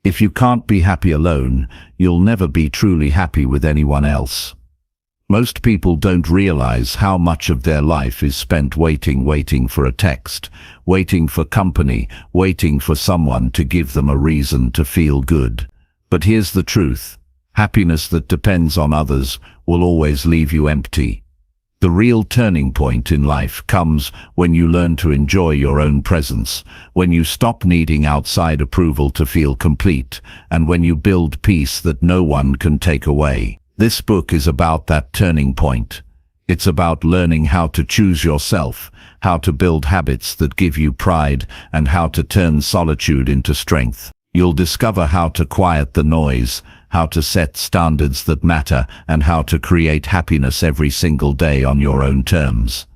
If you can't be happy alone, you'll never be truly happy with anyone else. Most people don't realize how much of their life is spent waiting for a text, waiting for company, waiting for someone to give them a reason to feel good. But here's the truth. Happiness that depends on others will always leave you empty. The real turning point in life comes when you learn to enjoy your own presence, when you stop needing outside approval to feel complete, and when you build peace that no one can take away. This book is about that turning point. It's about learning how to choose yourself, how to build habits that give you pride, and how to turn solitude into strength. You'll discover how to quiet the noise, how to set standards that matter, and how to create happiness every single day on your own terms.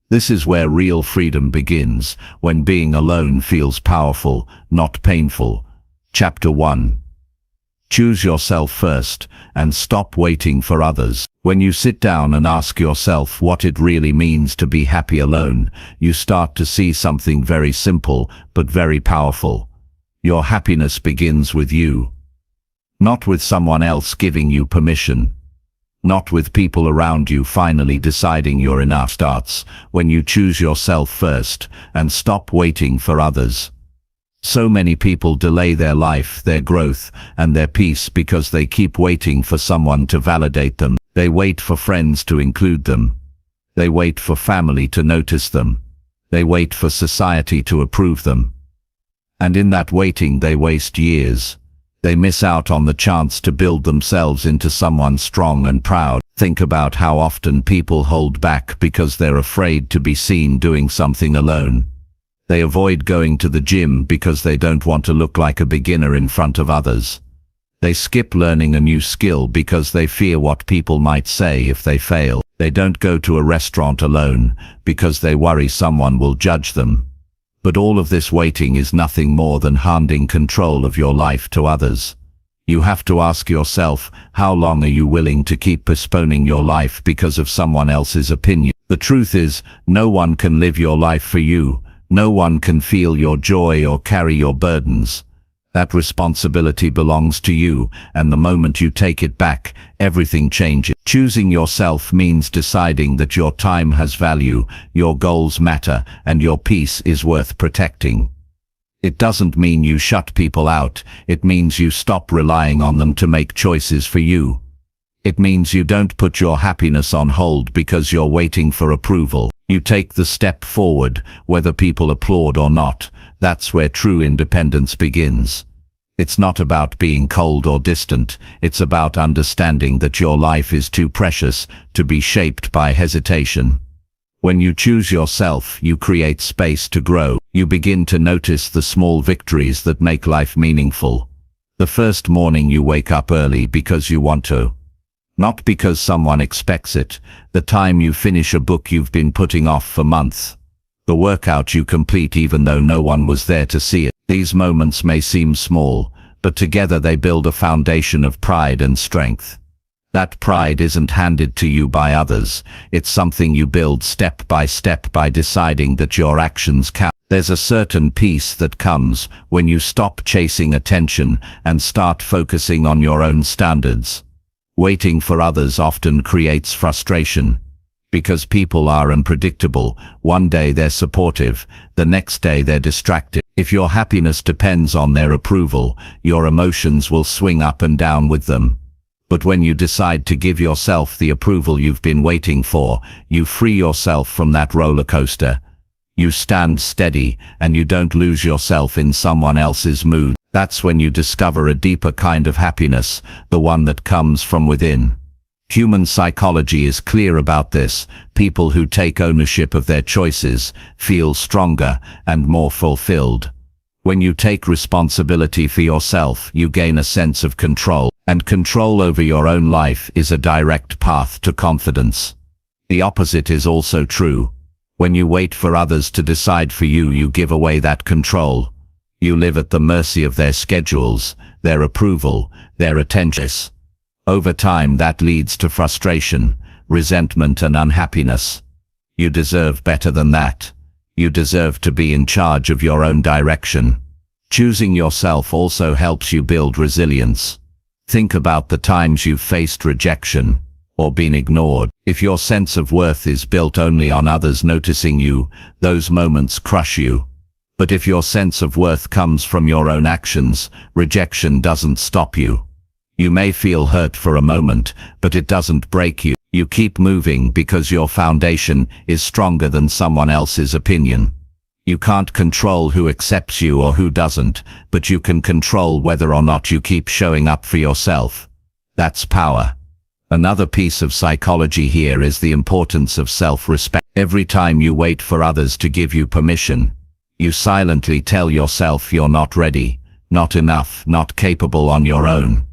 This is where real freedom begins, when being alone feels powerful, not painful. Chapter 1. Choose yourself first, and stop waiting for others. When you sit down and ask yourself what it really means to be happy alone, you start to see something very simple, but very powerful. Your happiness begins with you. Not with someone else giving you permission. Not with people around you finally deciding you're enough. Starts when you choose yourself first, and stop waiting for others. So many people delay their life, their growth, and their peace because they keep waiting for someone to validate them. They wait for friends to include them. They wait for family to notice them. They wait for society to approve them. And in that waiting they waste years. They miss out on the chance to build themselves into someone strong and proud. Think about how often people hold back because they're afraid to be seen doing something alone. They avoid going to the gym because they don't want to look like a beginner in front of others. They skip learning a new skill because they fear what people might say if they fail. They don't go to a restaurant alone because they worry someone will judge them. But all of this waiting is nothing more than handing control of your life to others. You have to ask yourself, how long are you willing to keep postponing your life because of someone else's opinion? The truth is, no one can live your life for you. No one can feel your joy or carry your burdens. That responsibility belongs to you, and the moment you take it back, everything changes. Choosing yourself means deciding that your time has value, your goals matter, and your peace is worth protecting. It doesn't mean you shut people out, it means you stop relying on them to make choices for you. It means you don't put your happiness on hold because you're waiting for approval. You take the step forward, whether people applaud or not. That's where true independence begins. It's not about being cold or distant, it's about understanding that your life is too precious to be shaped by hesitation. When you choose yourself, you create space to grow. You begin to notice the small victories that make life meaningful. The first morning you wake up early because you want to. Not because someone expects it. The time you finish a book you've been putting off for months. The workout you complete even though no one was there to see it. These moments may seem small, but together they build a foundation of pride and strength. That pride isn't handed to you by others. It's something you build step by deciding that your actions count. There's a certain peace that comes when you stop chasing attention and start focusing on your own standards. Waiting for others often creates frustration. Because people are unpredictable, one day they're supportive, the next day they're distracted. If your happiness depends on their approval, your emotions will swing up and down with them. But when you decide to give yourself the approval you've been waiting for, you free yourself from that roller coaster. You stand steady, and you don't lose yourself in someone else's mood. That's when you discover a deeper kind of happiness, the one that comes from within. Human psychology is clear about this. People who take ownership of their choices feel stronger and more fulfilled. When you take responsibility for yourself, you gain a sense of control, and control over your own life is a direct path to confidence. The opposite is also true. When you wait for others to decide for you, you give away that control. You live at the mercy of their schedules, their approval, their attention. Over time, that leads to frustration, resentment, and unhappiness. You deserve better than that. You deserve to be in charge of your own direction. Choosing yourself also helps you build resilience. Think about the times you've faced rejection or been ignored. If your sense of worth is built only on others noticing you, those moments crush you. But if your sense of worth comes from your own actions, rejection doesn't stop you. You may feel hurt for a moment, but it doesn't break you. You keep moving because your foundation is stronger than someone else's opinion. You can't control who accepts you or who doesn't, but you can control whether or not you keep showing up for yourself. That's power. Another piece of psychology here is the importance of self-respect. Every time you wait for others to give you permission, you silently tell yourself you're not ready, not enough, not capable on your own.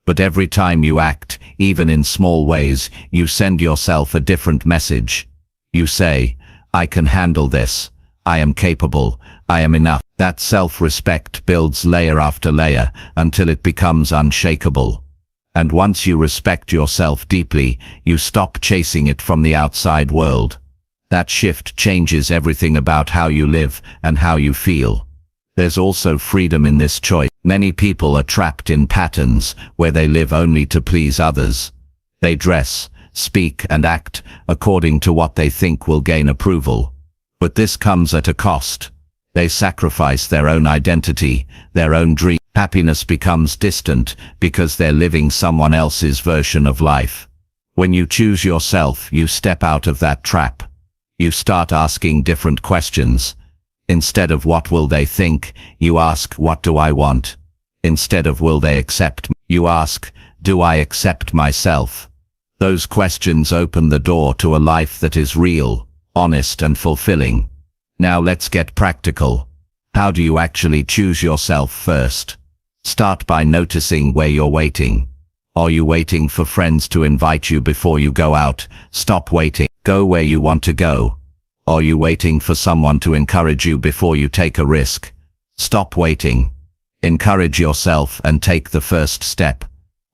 But every time you act, even in small ways, you send yourself a different message. You say, I can handle this. I am capable. I am enough. That self-respect builds layer after layer until it becomes unshakable. And once you respect yourself deeply, you stop chasing it from the outside world. That shift changes everything about how you live and how you feel. There's also freedom in this choice. Many people are trapped in patterns where they live only to please others. They dress, speak, and act according to what they think will gain approval. But this comes at a cost. They sacrifice their own identity, their own dream. Happiness becomes distant because they're living someone else's version of life. When you choose yourself, you step out of that trap. You start asking different questions. Instead of what will they think, you ask, what do I want? Instead of will they accept me, you ask, do I accept myself? Those questions open the door to a life that is real, honest, and fulfilling. Now let's get practical. How do you actually choose yourself first? Start by noticing where you're waiting. Are you waiting for friends to invite you before you go out? Stop waiting. Go where you want to go. Are you waiting for someone to encourage you before you take a risk? Stop waiting. Encourage yourself and take the first step.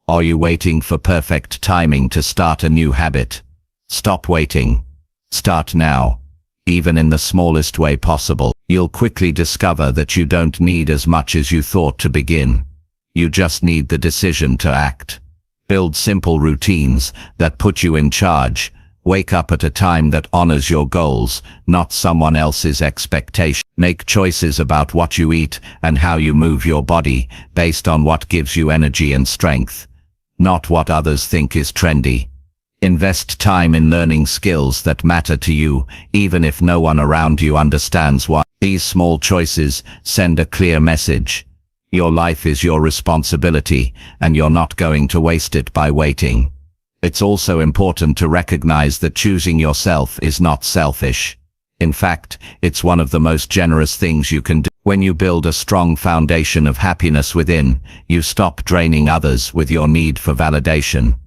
Are you waiting for perfect timing to start a new habit? Stop waiting. Start now. Even in the smallest way possible. You'll quickly discover that you don't need as much as you thought to begin. You just need the decision to act. Build simple routines that put you in charge. Wake up at a time that honors your goals, not someone else's expectation. Make choices about what you eat and how you move your body based on what gives you energy and strength, not what others think is trendy. Invest time in learning skills that matter to you, even if no one around you understands why. These small choices send a clear message. Your life is your responsibility, and you're not going to waste it by waiting. It's also important to recognize that choosing yourself is not selfish. In fact, it's one of the most generous things you can do. When you build a strong foundation of happiness within, you stop draining others with your need for validation.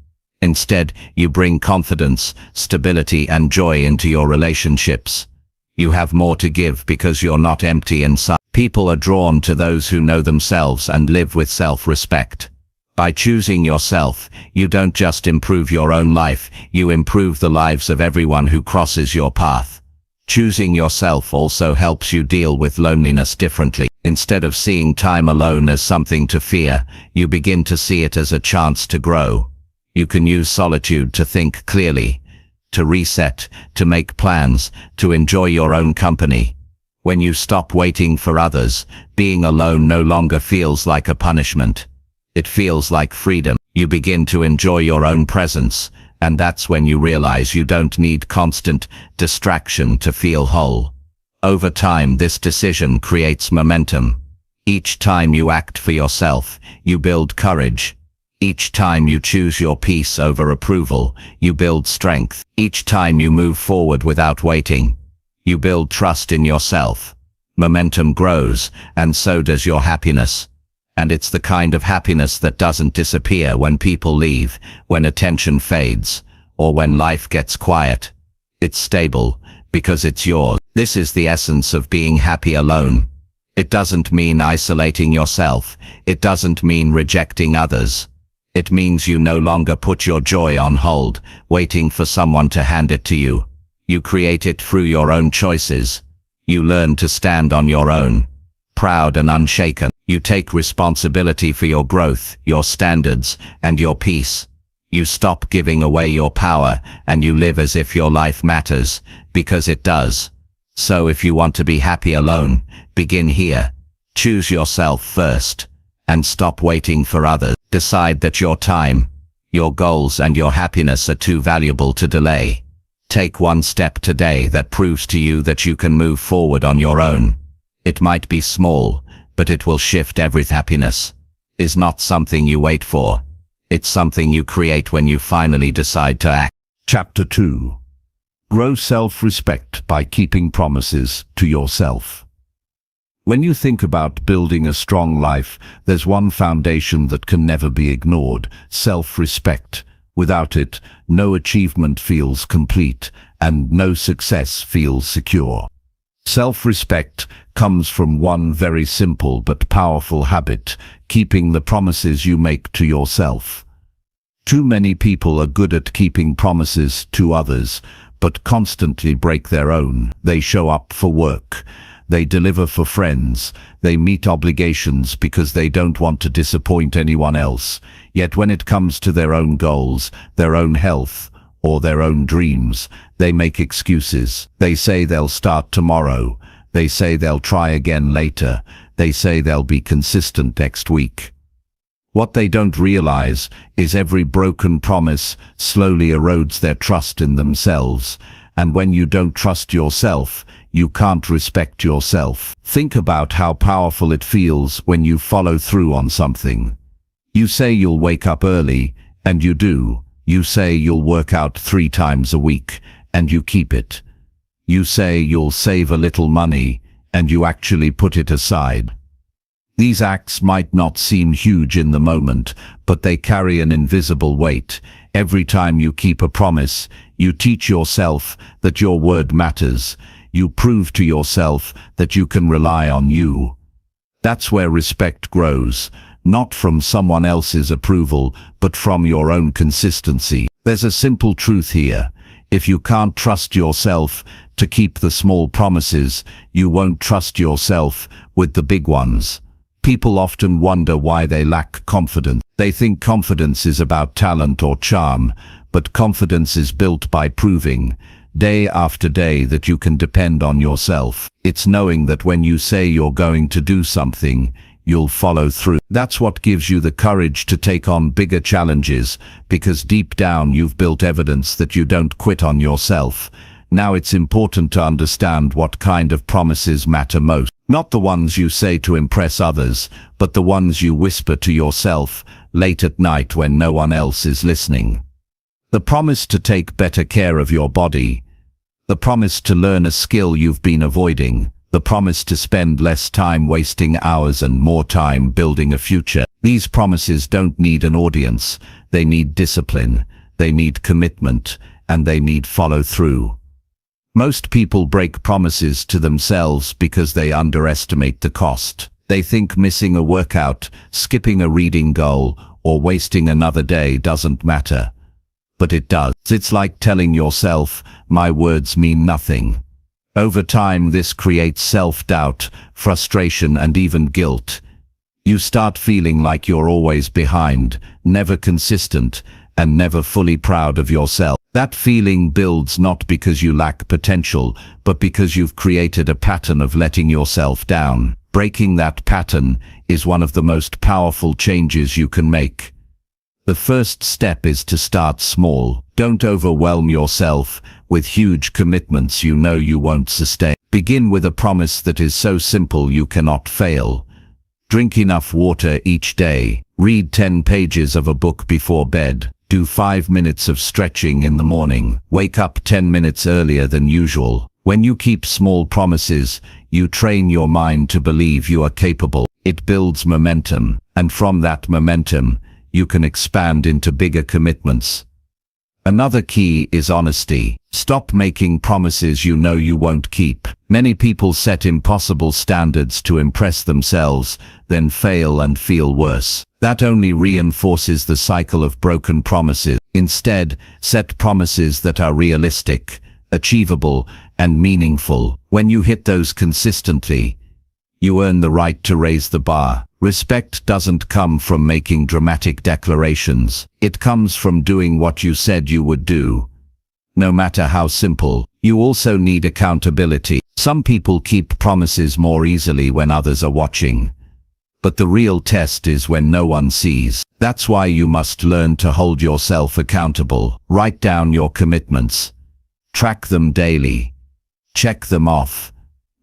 Instead, you bring confidence, stability, and joy into your relationships. You have more to give because you're not empty inside. People are drawn to those who know themselves and live with self-respect. By choosing yourself, you don't just improve your own life, you improve the lives of everyone who crosses your path. Choosing yourself also helps you deal with loneliness differently. Instead of seeing time alone as something to fear, you begin to see it as a chance to grow. You can use solitude to think clearly, to reset, to make plans, to enjoy your own company. When you stop waiting for others, being alone no longer feels like a punishment. It feels like freedom. You begin to enjoy your own presence, and that's when you realize you don't need constant distraction to feel whole. Over time, this decision creates momentum. Each time you act for yourself, you build courage. Each time you choose your peace over approval, you build strength. Each time you move forward without waiting, you build trust in yourself. Momentum grows, and so does your happiness. And it's the kind of happiness that doesn't disappear when people leave, when attention fades, or when life gets quiet. It's stable, because it's yours. This is the essence of being happy alone. It doesn't mean isolating yourself. It doesn't mean rejecting others. It means you no longer put your joy on hold, waiting for someone to hand it to you. You create it through your own choices. You learn to stand on your own, proud and unshaken. You take responsibility for your growth, your standards, and your peace. You stop giving away your power, and you live as if your life matters, because it does. So if you want to be happy alone, begin here. Choose yourself first, and stop waiting for others. Decide that your time, your goals, and your happiness are too valuable to delay. Take one step today that proves to you that you can move forward on your own. It might be small, but it will shift everything. Happiness is not something you wait for. It's something you create when you finally decide to act. Chapter 2. Grow self-respect by keeping promises to yourself. When you think about building a strong life, there's one foundation that can never be ignored: self-respect. Without it, no achievement feels complete, and no success feels secure. Self-respect comes from one very simple but powerful habit: keeping the promises you make to yourself. Too many people are good at keeping promises to others, but constantly break their own. They show up for work, they deliver for friends, they meet obligations because they don't want to disappoint anyone else. Yet when it comes to their own goals, their own health, or their own dreams, they make excuses. They say they'll start tomorrow. They say they'll try again later. They say they'll be consistent next week. What they don't realize is every broken promise slowly erodes their trust in themselves. And when you don't trust yourself, you can't respect yourself. Think about how powerful it feels when you follow through on something. You say you'll wake up early, and you do. You say you'll work out 3 times a week, and you keep it. You say you'll save a little money, and you actually put it aside. These acts might not seem huge in the moment, but they carry an invisible weight. Every time you keep a promise, you teach yourself that your word matters. You prove to yourself that you can rely on you. That's where respect grows, not from someone else's approval, but from your own consistency. There's a simple truth here. If you can't trust yourself to keep the small promises, you won't trust yourself with the big ones. People often wonder why they lack confidence. They think confidence is about talent or charm, but confidence is built by proving, day after day, that you can depend on yourself. It's knowing that when you say you're going to do something, you'll follow through. That's what gives you the courage to take on bigger challenges, because deep down you've built evidence that you don't quit on yourself. Now it's important to understand what kind of promises matter most. Not the ones you say to impress others, but the ones you whisper to yourself late at night when no one else is listening. The promise to take better care of your body. The promise to learn a skill you've been avoiding. The promise to spend less time wasting hours and more time building a future. These promises don't need an audience. They need discipline. They need commitment. And they need follow-through. Most people break promises to themselves because they underestimate the cost. They think missing a workout, skipping a reading goal, or wasting another day doesn't matter. But it does. It's like telling yourself, "My words mean nothing." Over time, this creates self-doubt, frustration, and even guilt. You start feeling like you're always behind, never consistent, and never fully proud of yourself. That feeling builds not because you lack potential, but because you've created a pattern of letting yourself down. Breaking that pattern is one of the most powerful changes you can make. The first step is to start small. Don't overwhelm yourself with huge commitments you know you won't sustain. Begin with a promise that is so simple you cannot fail. Drink enough water each day. Read 10 pages of a book before bed. Do 5 minutes of stretching in the morning. Wake up 10 minutes earlier than usual. When you keep small promises, you train your mind to believe you are capable. It builds momentum, and from that momentum, you can expand into bigger commitments. Another key is honesty. Stop making promises you know you won't keep. Many people set impossible standards to impress themselves, then fail and feel worse. That only reinforces the cycle of broken promises. Instead, set promises that are realistic, achievable, and meaningful. When you hit those consistently, You earn the right to raise the bar. Respect doesn't come from making dramatic declarations. It comes from doing what you said you would do, no matter how simple. You also need accountability. Some people keep promises more easily when others are watching. But the real test is when no one sees. That's why you must learn to hold yourself accountable. Write down your commitments. Track them daily. Check them off.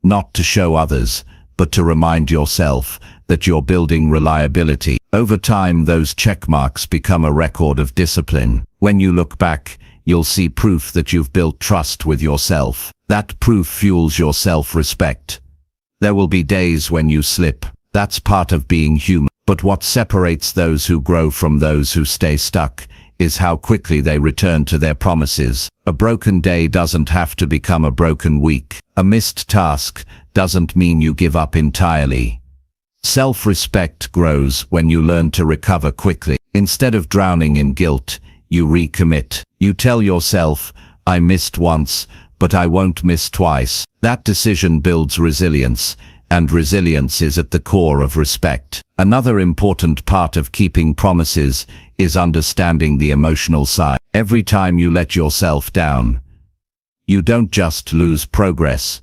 Not to show others, but to remind yourself that you're building reliability. Over time, those check marks become a record of discipline. When you look back, you'll see proof that you've built trust with yourself. That proof fuels your self-respect. There will be days when you slip. That's part of being human. But what separates those who grow from those who stay stuck is how quickly they return to their promises. A broken day doesn't have to become a broken week. A missed task doesn't mean you give up entirely. Self-respect grows when you learn to recover quickly. Instead of drowning in guilt, you recommit. You tell yourself, I missed once, but I won't miss twice. That decision builds resilience, and resilience is at the core of respect. Another important part of keeping promises is understanding the emotional side. Every time you let yourself down, you don't just lose progress,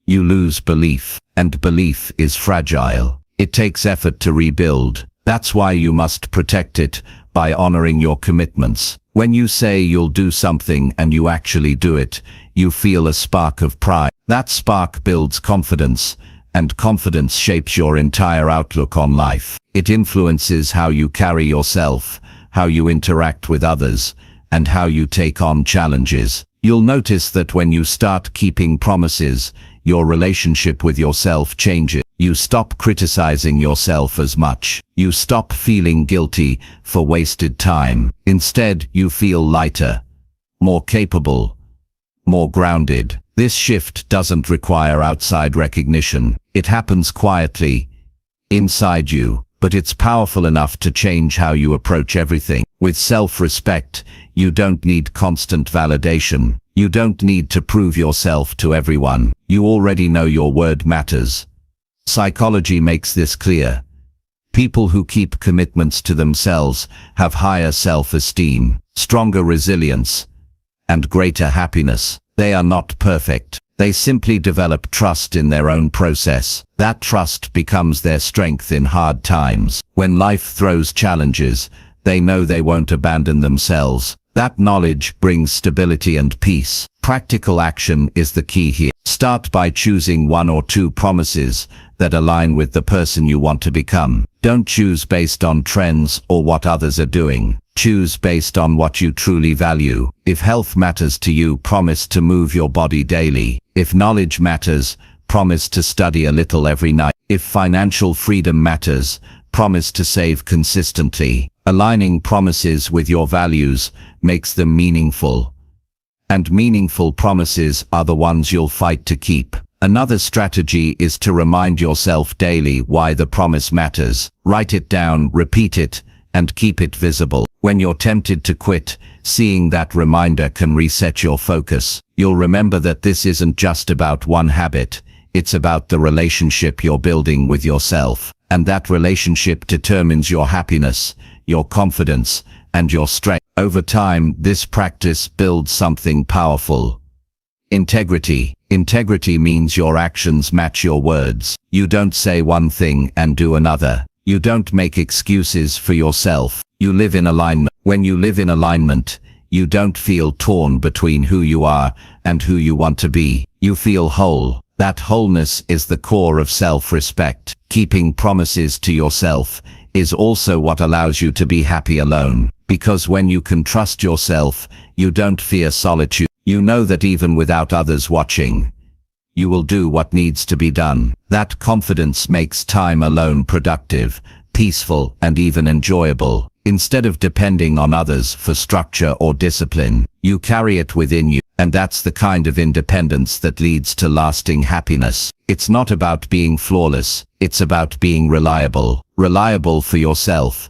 you lose belief, and belief is fragile. It takes effort to rebuild. That's why you must protect it by honoring your commitments. When you say you'll do something and you actually do it, you feel a spark of pride. That spark builds confidence, and confidence shapes your entire outlook on life. It influences how you carry yourself, how you interact with others, and how you take on challenges. You'll notice that when you start keeping promises, your relationship with yourself changes. You stop criticizing yourself as much. You stop feeling guilty for wasted time. Instead, you feel lighter, more capable, more grounded. This shift doesn't require outside recognition. It happens quietly, inside you, but it's powerful enough to change how you approach everything. With self-respect, you don't need constant validation. You don't need to prove yourself to everyone. You already know your word matters. Psychology makes this clear. People who keep commitments to themselves have higher self-esteem, stronger resilience, and greater happiness. They are not perfect. They simply develop trust in their own process. That trust becomes their strength in hard times. When life throws challenges, they know they won't abandon themselves. That knowledge brings stability and peace. Practical action is the key here. Start by choosing 1 or 2 promises that align with the person you want to become. Don't choose based on trends or what others are doing. Choose based on what you truly value. If health matters to you, promise to move your body daily. If knowledge matters, promise to study a little every night. If financial freedom matters, promise to save consistently. Aligning promises with your values makes them meaningful. And meaningful promises are the ones you'll fight to keep. Another strategy is to remind yourself daily why the promise matters. Write it down, repeat it, and keep it visible. When you're tempted to quit, seeing that reminder can reset your focus. You'll remember that this isn't just about one habit, it's about the relationship you're building with yourself. And that relationship determines your happiness, your confidence, and your strength. Over time, this practice builds something powerful. Integrity. Integrity means your actions match your words. You don't say one thing and do another. You don't make excuses for yourself. You live in alignment. When you live in alignment, you don't feel torn between who you are and who you want to be. You feel whole. That wholeness is the core of self-respect. Keeping promises to yourself is also what allows you to be happy alone. Because when you can trust yourself, you don't fear solitude. You know that even without others watching, you will do what needs to be done. That confidence makes time alone productive, peaceful, and even enjoyable. Instead of depending on others for structure or discipline, you carry it within you. And that's the kind of independence that leads to lasting happiness. It's not about being flawless, it's about being reliable. Reliable for yourself,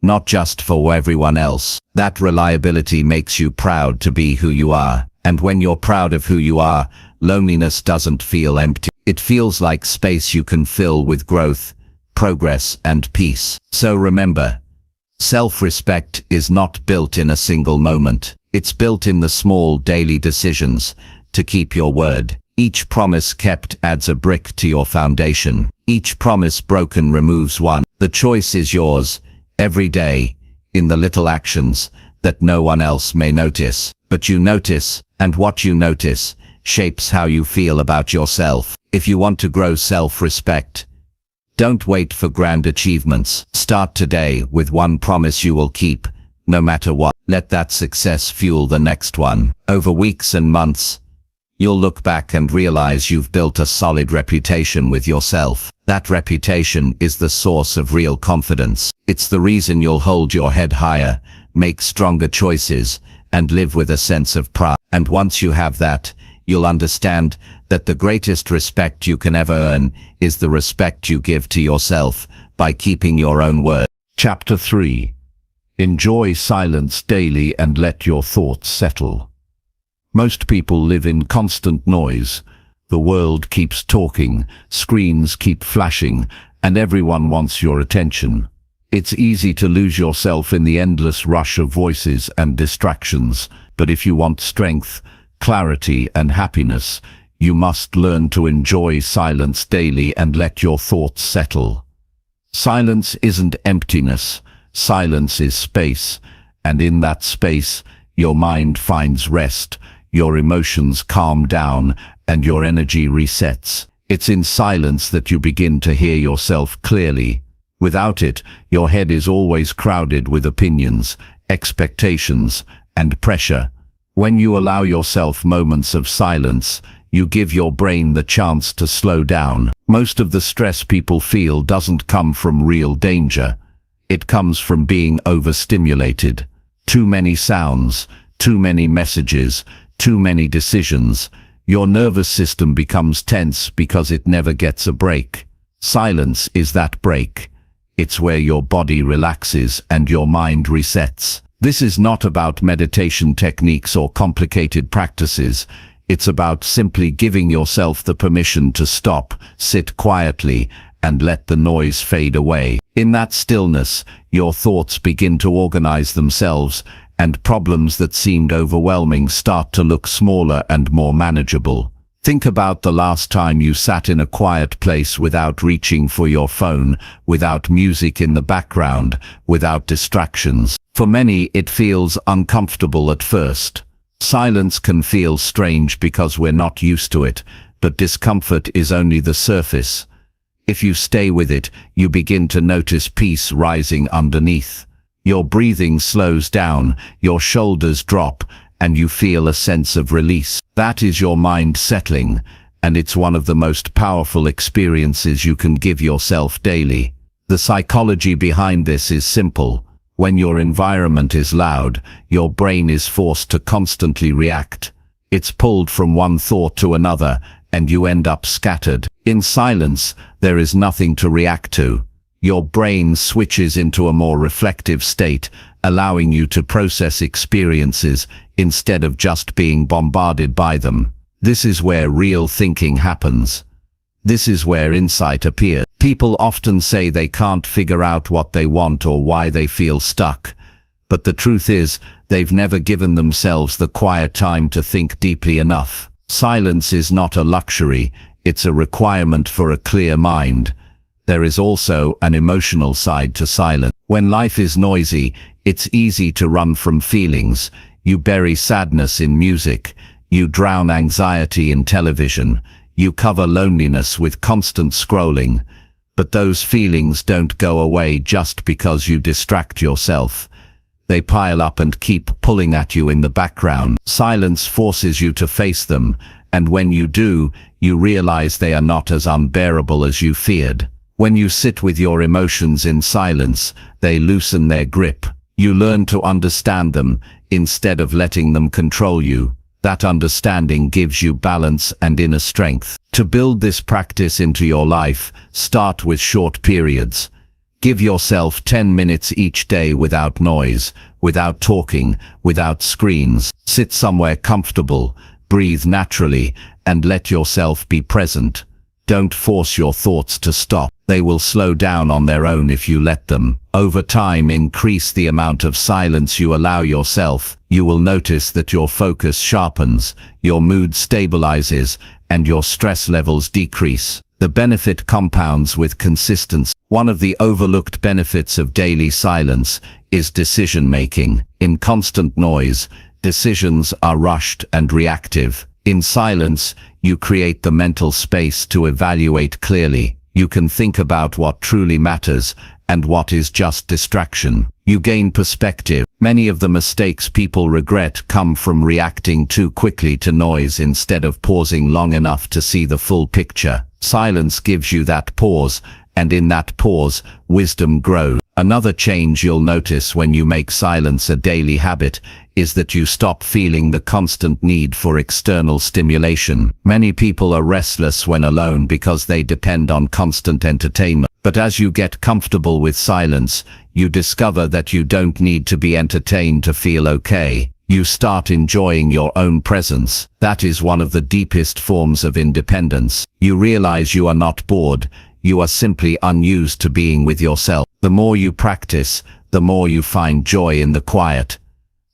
not just for everyone else. That reliability makes you proud to be who you are, And when you're proud of who you are, loneliness doesn't feel empty. It feels like space you can fill with growth, progress, and peace. So remember, self-respect is not built in a single moment. It's built in the small daily decisions to keep your word. Each promise kept adds a brick to your foundation. Each promise broken removes one. The choice is yours, every day, in the little actions that no one else may notice. But you notice, and what you notice shapes how you feel about yourself. If you want to grow self-respect, don't wait for grand achievements. Start today with one promise you will keep, no matter what. Let that success fuel the next one. Over weeks and months, you'll look back and realize you've built a solid reputation with yourself. That reputation is the source of real confidence. It's the reason you'll hold your head higher, make stronger choices, and live with a sense of pride. And once you have that, you'll understand that the greatest respect you can ever earn is the respect you give to yourself by keeping your own word. Chapter 3. Enjoy silence daily and let your thoughts settle. Most people live in constant noise. The world keeps talking, screens keep flashing, and everyone wants your attention. It's easy to lose yourself in the endless rush of voices and distractions, but if you want strength, clarity, and happiness, you must learn to enjoy silence daily and let your thoughts settle. Silence isn't emptiness. Silence is space, and in that space, your mind finds rest, your emotions calm down, and your energy resets. It's in silence that you begin to hear yourself clearly. Without it, your head is always crowded with opinions, expectations, and pressure. When you allow yourself moments of silence, you give your brain the chance to slow down. Most of the stress people feel doesn't come from real danger. It comes from being overstimulated. Too many sounds, too many messages, too many decisions. Your nervous system becomes tense because it never gets a break. Silence is that break. It's where your body relaxes and your mind resets. This is not about meditation techniques or complicated practices. It's about simply giving yourself the permission to stop, sit quietly, and let the noise fade away. In that stillness, your thoughts begin to organize themselves, and problems that seemed overwhelming start to look smaller and more manageable. Think about the last time you sat in a quiet place without reaching for your phone, without music in the background, without distractions. For many, it feels uncomfortable at first. Silence can feel strange because we're not used to it, but discomfort is only the surface. If you stay with it, you begin to notice peace rising underneath. Your breathing slows down, your shoulders drop, and you feel a sense of release. That is your mind settling, and it's one of the most powerful experiences you can give yourself daily. The psychology behind this is simple. When your environment is loud, your brain is forced to constantly react. It's pulled from one thought to another, and you end up scattered. In silence, there is nothing to react to. Your brain switches into a more reflective state, allowing you to process experiences instead of just being bombarded by them. This is where real thinking happens. This is where insight appears. People often say they can't figure out what they want or why they feel stuck. But the truth is, they've never given themselves the quiet time to think deeply enough. Silence is not a luxury, it's a requirement for a clear mind. There is also an emotional side to silence. When life is noisy, it's easy to run from feelings. You bury sadness in music. You drown anxiety in television. You cover loneliness with constant scrolling. But those feelings don't go away just because you distract yourself. They pile up and keep pulling at you in the background. Silence forces you to face them, and when you do, you realize they are not as unbearable as you feared. When you sit with your emotions in silence, they loosen their grip. You learn to understand them instead of letting them control you. That understanding gives you balance and inner strength. To build this practice into your life, start with short periods. Give yourself 10 minutes each day without noise, without talking, without screens. Sit somewhere comfortable, breathe naturally, and let yourself be present. Don't force your thoughts to stop. They will slow down on their own if you let them. Over time, increase the amount of silence you allow yourself. You will notice that your focus sharpens, your mood stabilizes, and your stress levels decrease. The benefit compounds with consistency. One of the overlooked benefits of daily silence is decision-making. In constant noise, decisions are rushed and reactive. In silence, you create the mental space to evaluate clearly. You can think about what truly matters and what is just distraction. You gain perspective. Many of the mistakes people regret come from reacting too quickly to noise instead of pausing long enough to see the full picture. Silence gives you that pause, and in that pause, wisdom grows. Another change you'll notice when you make silence a daily habit is that you stop feeling the constant need for external stimulation. Many people are restless when alone because they depend on constant entertainment. But as you get comfortable with silence, you discover that you don't need to be entertained to feel okay. You start enjoying your own presence. That is one of the deepest forms of independence. You realize you are not bored. You are simply unused to being with yourself. The more you practice, the more you find joy in the quiet.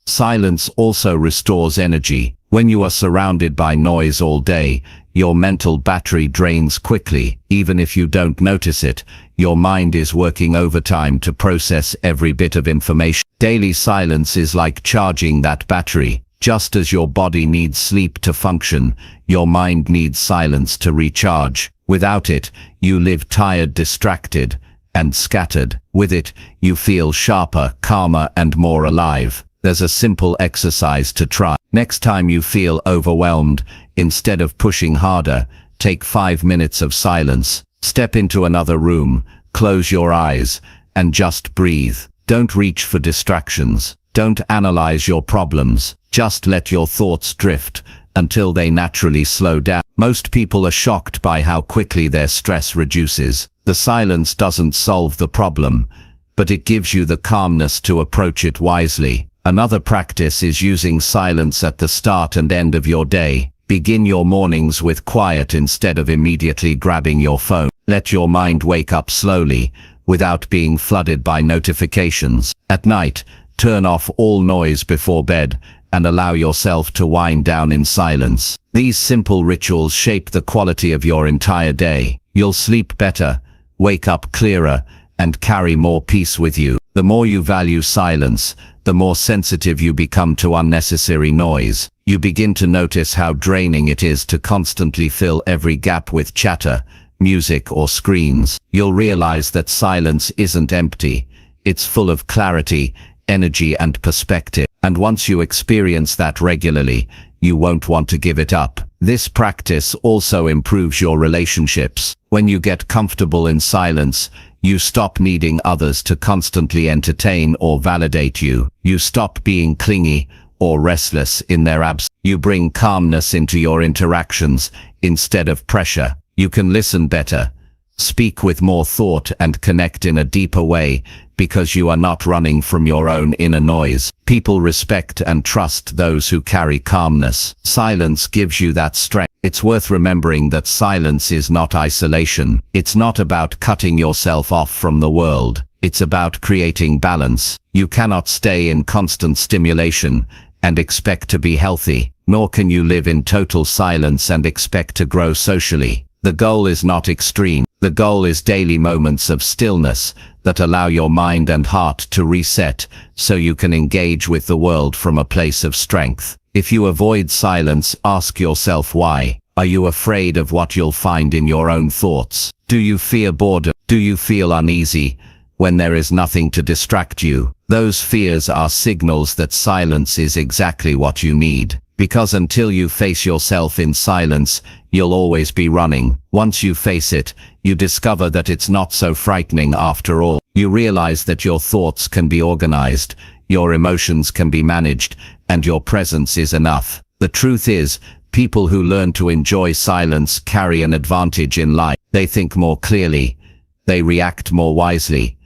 Silence also restores energy. When you are surrounded by noise all day, your mental battery drains quickly. Even if you don't notice it, your mind is working overtime to process every bit of information. Daily silence is like charging that battery. Just as your body needs sleep to function, your mind needs silence to recharge. Without it, you live tired, distracted, and scattered. With it, you feel sharper, calmer, and more alive. There's a simple exercise to try. Next time you feel overwhelmed, instead of pushing harder, take 5 minutes of silence. Step into another room, close your eyes, and just breathe. Don't reach for distractions. Don't analyze your problems. Just let your thoughts drift until they naturally slow down. Most people are shocked by how quickly their stress reduces. The silence doesn't solve the problem, but it gives you the calmness to approach it wisely. Another practice is using silence at the start and end of your day. Begin your mornings with quiet instead of immediately grabbing your phone. Let your mind wake up slowly, without being flooded by notifications. At night, turn off all noise before bed and allow yourself to wind down in silence. These simple rituals shape the quality of your entire day. You'll sleep better, wake up clearer, and carry more peace with you. The more you value silence, the more sensitive you become to unnecessary noise. You begin to notice how draining it is to constantly fill every gap with chatter, music, or screens. You'll realize that silence isn't empty. It's full of clarity, energy, and perspective. And once you experience that regularly, you won't want to give it up. This practice also improves your relationships. When you get comfortable in silence, you stop needing others to constantly entertain or validate you. You stop being clingy or restless in their absence. You bring calmness into your interactions instead of pressure. You can listen better, speak with more thought, and connect in a deeper way because you are not running from your own inner noise. People respect and trust those who carry calmness. Silence gives you that strength. It's worth remembering that silence is not isolation. It's not about cutting yourself off from the world. It's about creating balance. You cannot stay in constant stimulation and expect to be healthy, nor can you live in total silence and expect to grow socially. The goal is not extreme. The goal is daily moments of stillness that allow your mind and heart to reset so you can engage with the world from a place of strength. If you avoid silence, ask yourself why. Are you afraid of what you'll find in your own thoughts? Do you fear boredom? Do you feel uneasy when there is nothing to distract you? Those fears are signals that silence is exactly what you need. Because until you face yourself in silence, you'll always be running. Once you face it, you discover that it's not so frightening after all. You realize that your thoughts can be organized, your emotions can be managed, and your presence is enough. The truth is, people who learn to enjoy silence carry an advantage in life. They think more clearly, they react more wisely,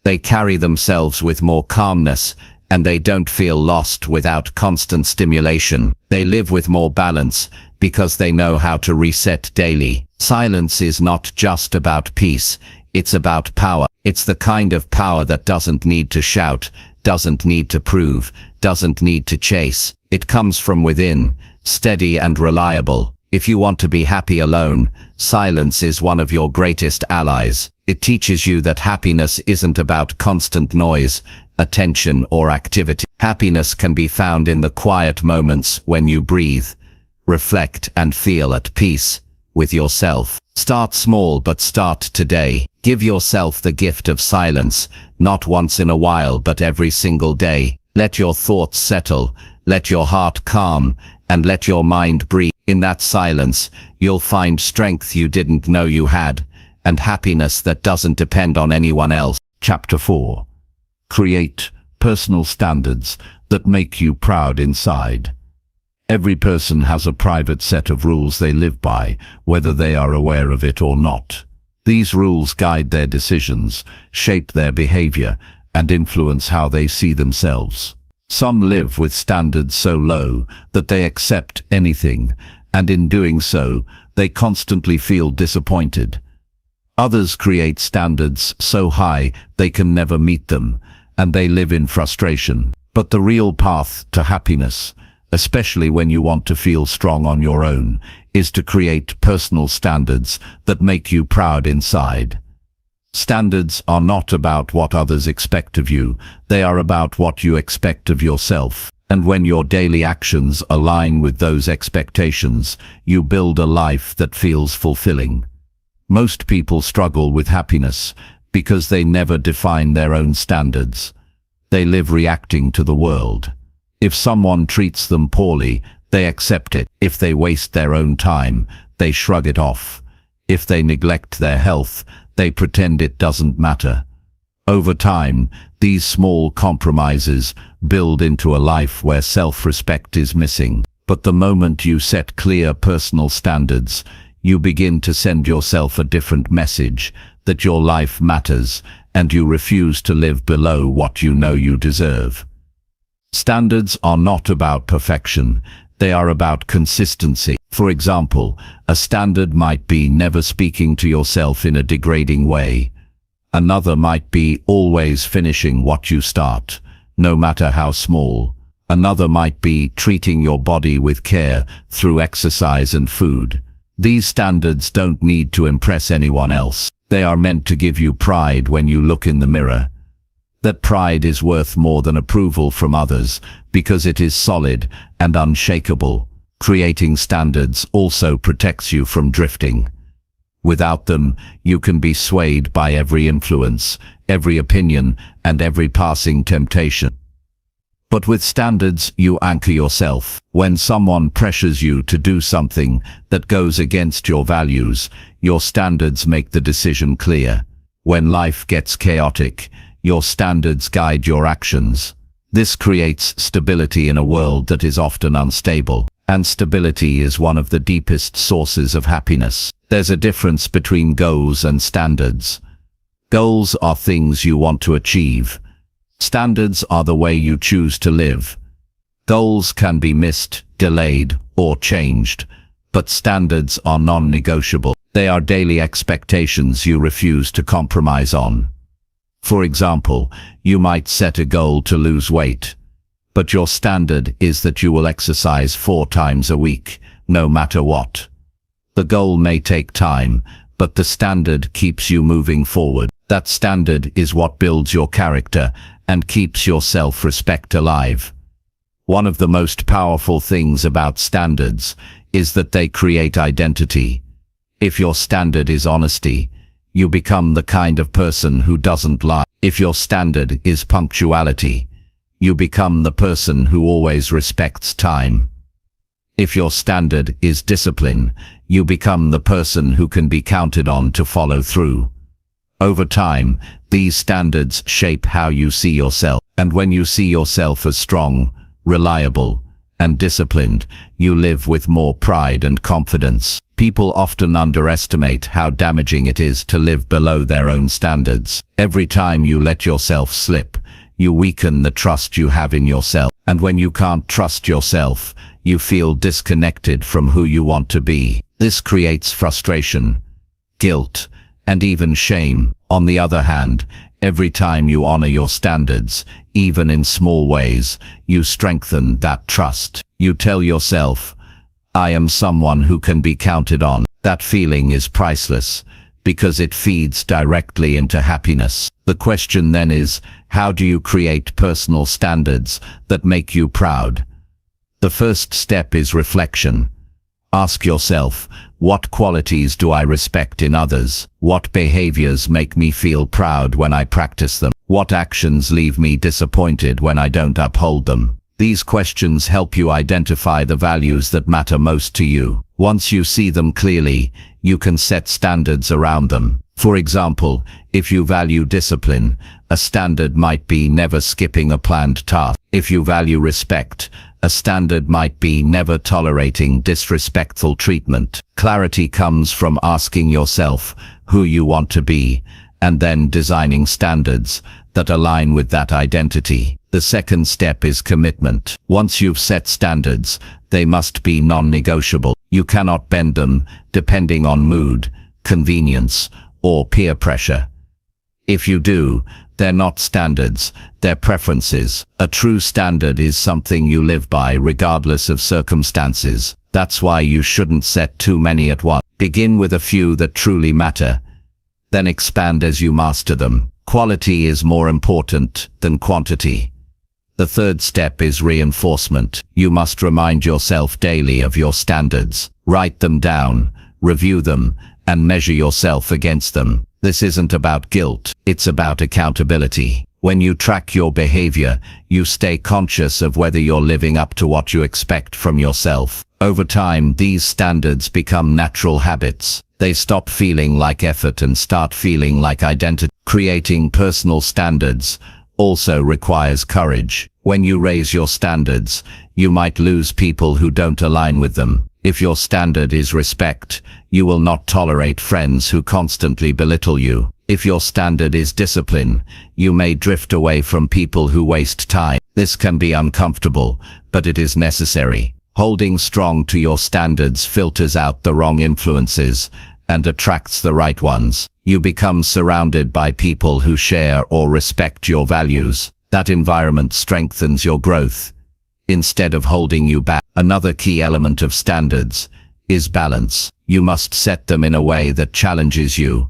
They carry themselves with more calmness, and they don't feel lost without constant stimulation. They live with more balance because they know how to reset daily. Silence is not just about peace, it's about power. It's the kind of power that doesn't need to shout, doesn't need to prove, doesn't need to chase. It comes from within, steady and reliable. If you want to be happy alone, silence is one of your greatest allies. It teaches you that happiness isn't about constant noise, attention, or activity. Happiness can be found in the quiet moments when you breathe, reflect, and feel at peace with yourself. Start small, but start today. Give yourself the gift of silence, not once in a while, but every single day. Let your thoughts settle, let your heart calm, and let your mind breathe. In that silence, you'll find strength you didn't know you had, and happiness that doesn't depend on anyone else. Chapter 4. Create personal standards that make you proud inside. Every person has a private set of rules they live by, whether they are aware of it or not. These rules guide their decisions, shape their behavior, and influence how they see themselves. Some live with standards so low that they accept anything, and in doing so, they constantly feel disappointed. Others create standards so high they can never meet them, and they live in frustration. But the real path to happiness, especially when you want to feel strong on your own, is to create personal standards that make you proud inside. Standards are not about what others expect of you, they are about what you expect of yourself. And when your daily actions align with those expectations, you build a life that feels fulfilling. Most people struggle with happiness because they never define their own standards. They live reacting to the world. If someone treats them poorly, they accept it. If they waste their own time, they shrug it off. If they neglect their health, they pretend it doesn't matter. Over time, these small compromises build into a life where self-respect is missing. But the moment you set clear personal standards, you begin to send yourself a different message, that your life matters, and you refuse to live below what you know you deserve. Standards are not about perfection, they are about consistency. For example, a standard might be never speaking to yourself in a degrading way. Another might be always finishing what you start, no matter how small. Another might be treating your body with care through exercise and food. These standards don't need to impress anyone else. They are meant to give you pride when you look in the mirror. That pride is worth more than approval from others because it is solid and unshakable. Creating standards also protects you from drifting. Without them, you can be swayed by every influence, every opinion, and every passing temptation. But with standards, you anchor yourself. When someone pressures you to do something that goes against your values, your standards make the decision clear. When life gets chaotic, your standards guide your actions. This creates stability in a world that is often unstable. And stability is one of the deepest sources of happiness. There's a difference between goals and standards. Goals are things you want to achieve. Standards are the way you choose to live. Goals can be missed, delayed, or changed, but standards are non-negotiable. They are daily expectations you refuse to compromise on. For example, you might set a goal to lose weight, but your standard is that you will exercise 4 times a week, no matter what. The goal may take time, but the standard keeps you moving forward. That standard is what builds your character and keeps your self-respect alive. One of the most powerful things about standards is that they create identity. If your standard is honesty, you become the kind of person who doesn't lie. If your standard is punctuality, you become the person who always respects time. If your standard is discipline, you become the person who can be counted on to follow through. Over time, these standards shape how you see yourself. And when you see yourself as strong, reliable, and disciplined, you live with more pride and confidence. People often underestimate how damaging it is to live below their own standards. Every time you let yourself slip, you weaken the trust you have in yourself. And when you can't trust yourself, you feel disconnected from who you want to be. This creates frustration, guilt, and even shame. On the other hand, every time you honor your standards, even in small ways, you strengthen that trust. You tell yourself, I am someone who can be counted on. That feeling is priceless, because it feeds directly into happiness. The question then is, how do you create personal standards that make you proud? The first step is reflection. Ask yourself, what qualities do I respect in others? What behaviors make me feel proud when I practice them? What actions leave me disappointed when I don't uphold them? These questions help you identify the values that matter most to you. Once you see them clearly, you can set standards around them. For example, if you value discipline, a standard might be never skipping a planned task. If you value respect, a standard might be never tolerating disrespectful treatment. Clarity comes from asking yourself who you want to be, and then designing standards that align with that identity. The second step is commitment. Once you've set standards, they must be non-negotiable. You cannot bend them depending on mood, convenience, or peer pressure. If you do, they're not standards, they're preferences. A true standard is something you live by regardless of circumstances. That's why you shouldn't set too many at once. Begin with a few that truly matter, then expand as you master them. Quality is more important than quantity. The third step is reinforcement. You must remind yourself daily of your standards. Write them down, review them, and measure yourself against them. This isn't about guilt, it's about accountability. When you track your behavior, you stay conscious of whether you're living up to what you expect from yourself. Over time, these standards become natural habits. They stop feeling like effort and start feeling like identity. Creating personal standards also requires courage. When you raise your standards, you might lose people who don't align with them. If your standard is respect, you will not tolerate friends who constantly belittle you. If your standard is discipline, you may drift away from people who waste time. This can be uncomfortable, but it is necessary. Holding strong to your standards filters out the wrong influences and attracts the right ones. You become surrounded by people who share or respect your values. That environment strengthens your growth instead of holding you back. Another key element of standards is balance. You must set them in a way that challenges you,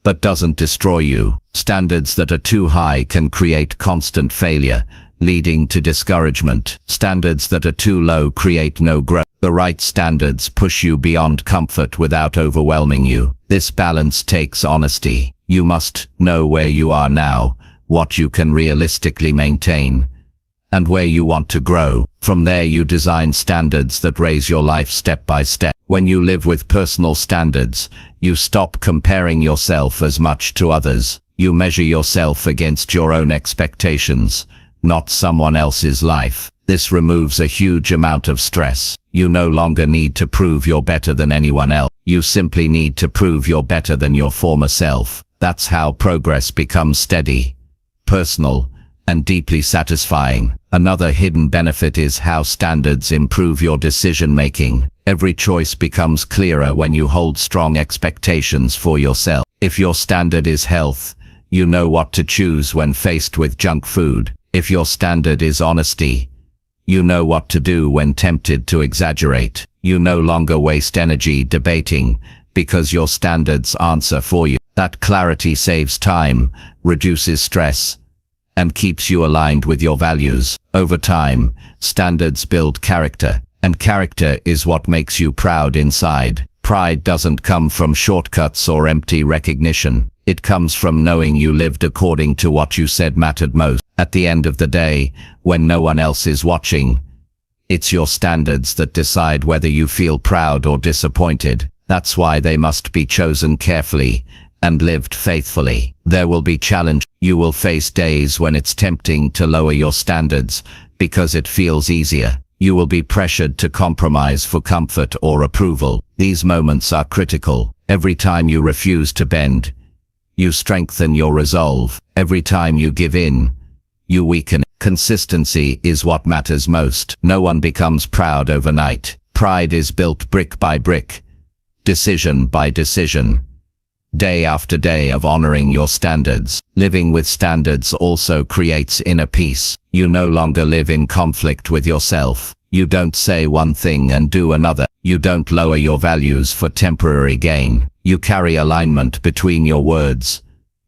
but doesn't destroy you. Standards that are too high can create constant failure, leading to discouragement. Standards that are too low create no growth. The right standards push you beyond comfort without overwhelming you. This balance takes honesty. You must know where you are now, what you can realistically maintain, and where you want to grow. From there you design standards that raise your life step by step. When you live with personal standards, you stop comparing yourself as much to others. You measure yourself against your own expectations, not someone else's life. This removes a huge amount of stress. You no longer need to prove you're better than anyone else. You simply need to prove you're better than your former self. That's how progress becomes steady, personal, and deeply satisfying. Another hidden benefit is how standards improve your decision-making. Every choice becomes clearer when you hold strong expectations for yourself. If your standard is health, you know what to choose when faced with junk food. If your standard is honesty, you know what to do when tempted to exaggerate. You no longer waste energy debating because your standards answer for you. That clarity saves time, reduces stress, and keeps you aligned with your values. Over time, standards build character, and character is what makes you proud inside. Pride doesn't come from shortcuts or empty recognition. It comes from knowing you lived according to what you said mattered most. At the end of the day, when no one else is watching, it's your standards that decide whether you feel proud or disappointed. That's why they must be chosen carefully and lived faithfully. There will be challenge. You will face days when it's tempting to lower your standards because it feels easier. You will be pressured to compromise for comfort or approval. These moments are critical. Every time you refuse to bend, you strengthen your resolve. Every time you give in, you weaken. Consistency is what matters most. No one becomes proud overnight. Pride is built brick by brick, decision by decision, day after day of honoring your standards. Living with standards also creates inner peace. You no longer live in conflict with yourself. You don't say one thing and do another. You don't lower your values for temporary gain. You carry alignment between your words,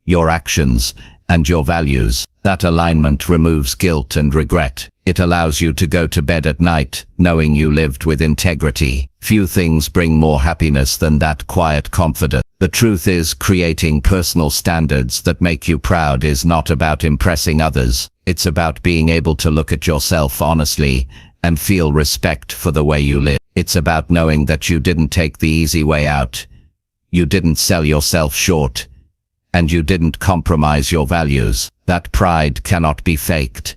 your actions, and your values. That alignment removes guilt and regret. It allows you to go to bed at night knowing you lived with integrity. Few things bring more happiness than that quiet confidence. The truth is, creating personal standards that make you proud is not about impressing others. It's about being able to look at yourself honestly and feel respect for the way you live. It's about knowing that you didn't take the easy way out. You didn't sell yourself short, and you didn't compromise your values. That pride cannot be faked,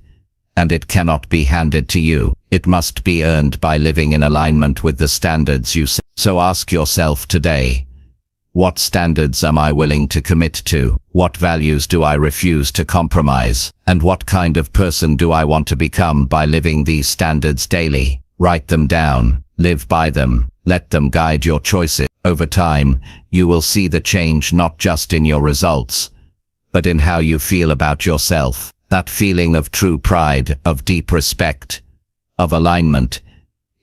and it cannot be handed to you. It must be earned by living in alignment with the standards you set. So ask yourself today, what standards am I willing to commit to? What values do I refuse to compromise? And what kind of person do I want to become by living these standards daily? Write them down, live by them, let them guide your choices. Over time, you will see the change not just in your results, but in how you feel about yourself. That feeling of true pride, of deep respect, of alignment,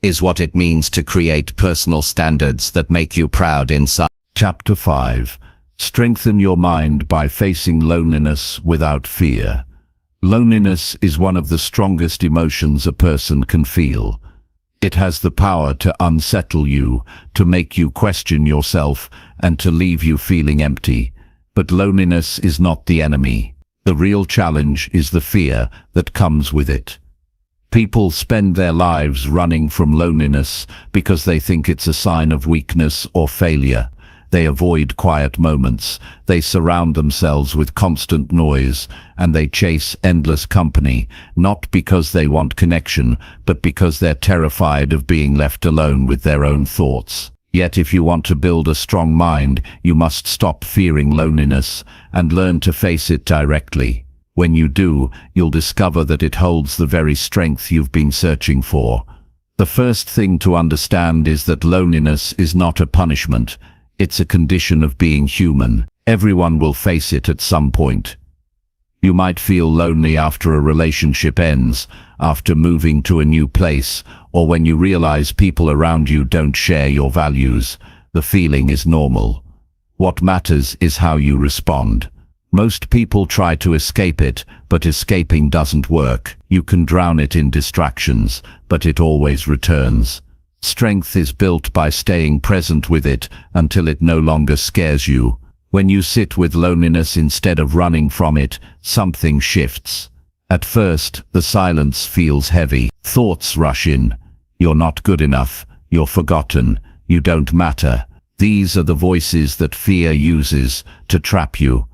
is what it means to create personal standards that make you proud inside. Chapter 5. Strengthen your mind by facing loneliness without fear. Loneliness is one of the strongest emotions a person can feel. It has the power to unsettle you, to make you question yourself, and to leave you feeling empty. But loneliness is not the enemy. The real challenge is the fear that comes with it. People spend their lives running from loneliness because they think it's a sign of weakness or failure. They avoid quiet moments, they surround themselves with constant noise, and they chase endless company, not because they want connection, but because they're terrified of being left alone with their own thoughts. Yet if you want to build a strong mind, you must stop fearing loneliness and learn to face it directly. When you do, you'll discover that it holds the very strength you've been searching for. The first thing to understand is that loneliness is not a punishment. It's a condition of being human. Everyone will face it at some point. You might feel lonely after a relationship ends, after moving to a new place, or when you realize people around you don't share your values. The feeling is normal. What matters is how you respond. Most people try to escape it, but escaping doesn't work. You can drown it in distractions, but it always returns. Strength is built by staying present with it until it no longer scares you. When you sit with loneliness instead of running from it, something shifts. At first, the silence feels heavy. Thoughts rush in. You're not good enough. You're forgotten. You don't matter. These are the voices that fear uses to trap you.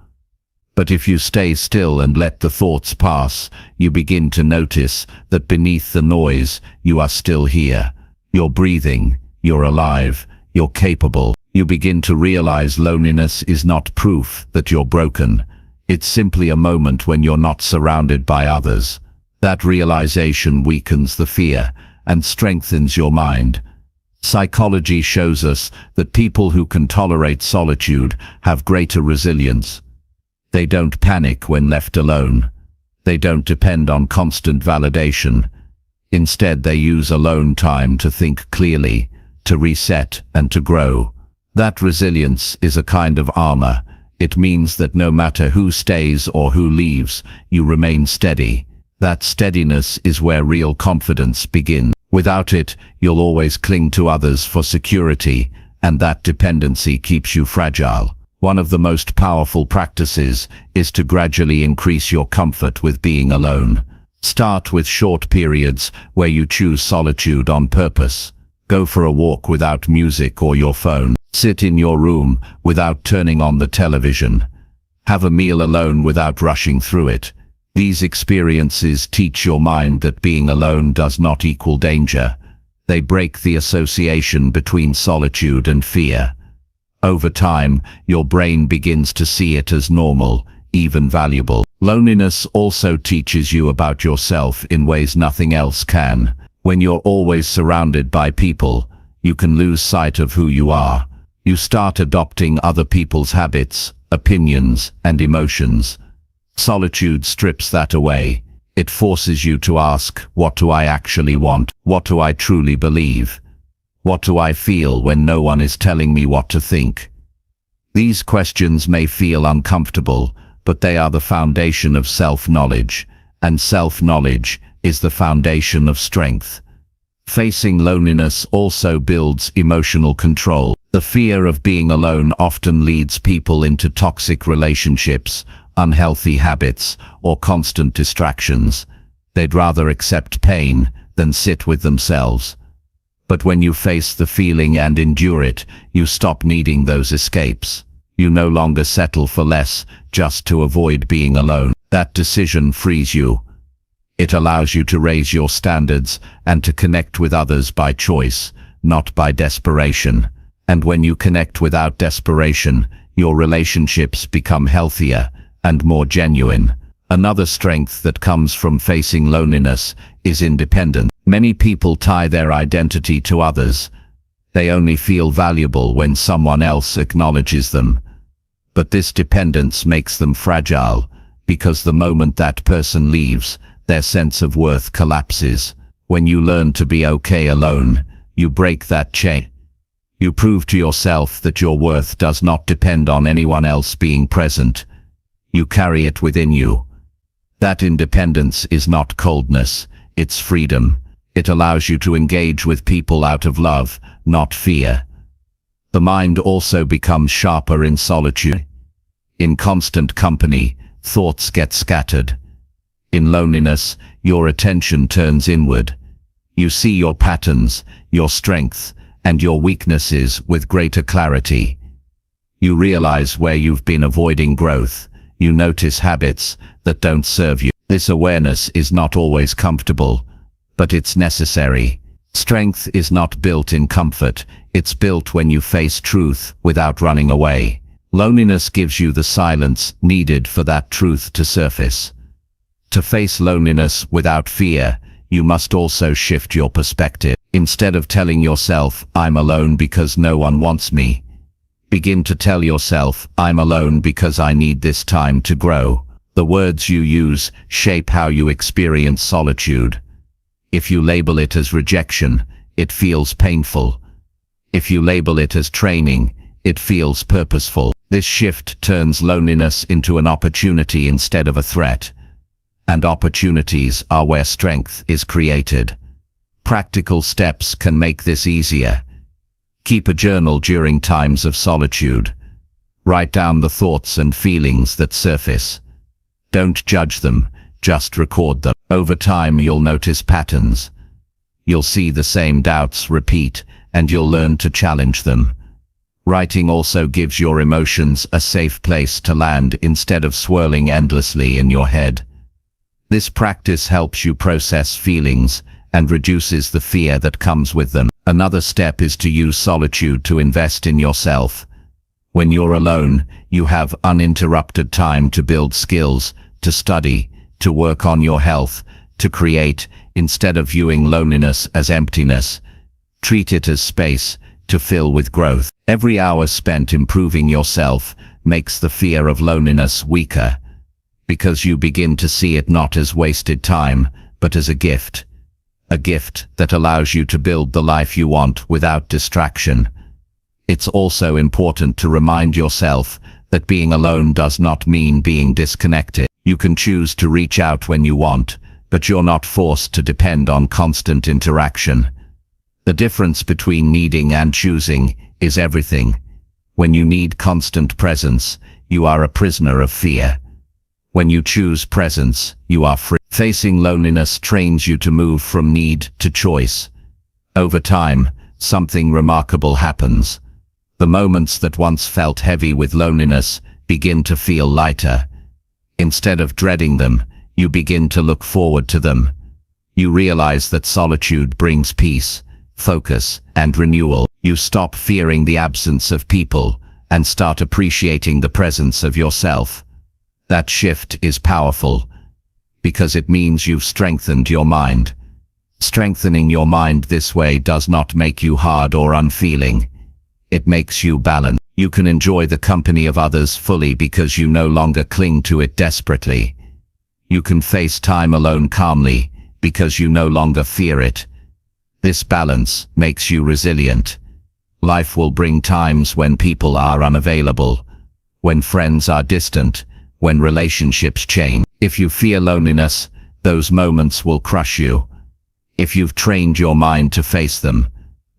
But if you stay still and let the thoughts pass, you begin to notice that beneath the noise, you are still here. You're breathing, you're alive, you're capable. You begin to realize loneliness is not proof that you're broken. It's simply a moment when you're not surrounded by others. That realization weakens the fear and strengthens your mind. Psychology shows us that people who can tolerate solitude have greater resilience. They don't panic when left alone. They don't depend on constant validation. Instead, they use alone time to think clearly, to reset, and to grow. That resilience is a kind of armor. It means that no matter who stays or who leaves, you remain steady. That steadiness is where real confidence begins. Without it, you'll always cling to others for security, and that dependency keeps you fragile. One of the most powerful practices is to gradually increase your comfort with being alone. Start with short periods where you choose solitude on purpose. Go for a walk without music or your phone. Sit in your room without turning on the television. Have a meal alone without rushing through it. These experiences teach your mind that being alone does not equal danger. They break the association between solitude and fear. Over time, your brain begins to see it as normal, even valuable. Loneliness also teaches you about yourself in ways nothing else can. When you're always surrounded by people, you can lose sight of who you are. You start adopting other people's habits, opinions, and emotions. Solitude strips that away. It forces you to ask, what do I actually want? What do I truly believe? What do I feel when no one is telling me what to think? These questions may feel uncomfortable, but they are the foundation of self-knowledge, and self-knowledge is the foundation of strength. Facing loneliness also builds emotional control. The fear of being alone often leads people into toxic relationships, unhealthy habits, or constant distractions. They'd rather accept pain than sit with themselves. But when you face the feeling and endure it, you stop needing those escapes. You no longer settle for less just to avoid being alone. That decision frees you. It allows you to raise your standards and to connect with others by choice, not by desperation. And when you connect without desperation, your relationships become healthier and more genuine. Another strength that comes from facing loneliness is independence. Many people tie their identity to others. They only feel valuable when someone else acknowledges them. But this dependence makes them fragile, because the moment that person leaves, their sense of worth collapses. When you learn to be okay alone, you break that chain. You prove to yourself that your worth does not depend on anyone else being present. You carry it within you. That independence is not coldness, it's freedom. It allows you to engage with people out of love, not fear. The mind also becomes sharper in solitude. In constant company, thoughts get scattered. In loneliness, your attention turns inward. You see your patterns, your strengths, and your weaknesses with greater clarity. You realize where you've been avoiding growth. You notice habits that don't serve you. This awareness is not always comfortable, but it's necessary. Strength is not built in comfort, it's built when you face truth without running away. Loneliness gives you the silence needed for that truth to surface. To face loneliness without fear, you must also shift your perspective. Instead of telling yourself, I'm alone because no one wants me, begin to tell yourself, I'm alone because I need this time to grow. The words you use shape how you experience solitude. If you label it as rejection, it feels painful. If you label it as training, it feels purposeful. This shift turns loneliness into an opportunity instead of a threat. And opportunities are where strength is created. Practical steps can make this easier. Keep a journal during times of solitude. Write down the thoughts and feelings that surface. Don't judge them, just record them. Over time you'll notice patterns. You'll see the same doubts repeat, and you'll learn to challenge them. Writing also gives your emotions a safe place to land instead of swirling endlessly in your head. This practice helps you process feelings and reduces the fear that comes with them. Another step is to use solitude to invest in yourself. When you're alone, you have uninterrupted time to build skills, to study, to work on your health, to create. Instead of viewing loneliness as emptiness, treat it as space to fill with growth. Every hour spent improving yourself makes the fear of loneliness weaker, because you begin to see it not as wasted time, but as a gift that allows you to build the life you want without distraction. It's also important to remind yourself that being alone does not mean being disconnected. You can choose to reach out when you want, but you're not forced to depend on constant interaction. The difference between needing and choosing is everything. When you need constant presence, you are a prisoner of fear. When you choose presence, you are free. Facing loneliness trains you to move from need to choice. Over time, something remarkable happens. The moments that once felt heavy with loneliness begin to feel lighter. Instead of dreading them, You begin to look forward to them. You realize that solitude brings peace, focus, and renewal. You stop fearing the absence of people and start appreciating the presence of yourself. That shift is powerful because it means you've strengthened your mind. Strengthening your mind this way does not make you hard or unfeeling. It makes you balanced. You can enjoy the company of others fully because you no longer cling to it desperately. You can face time alone calmly because you no longer fear it. This balance makes you resilient. Life will bring times when people are unavailable, when friends are distant, when relationships change. If you fear loneliness, those moments will crush you. If you've trained your mind to face them,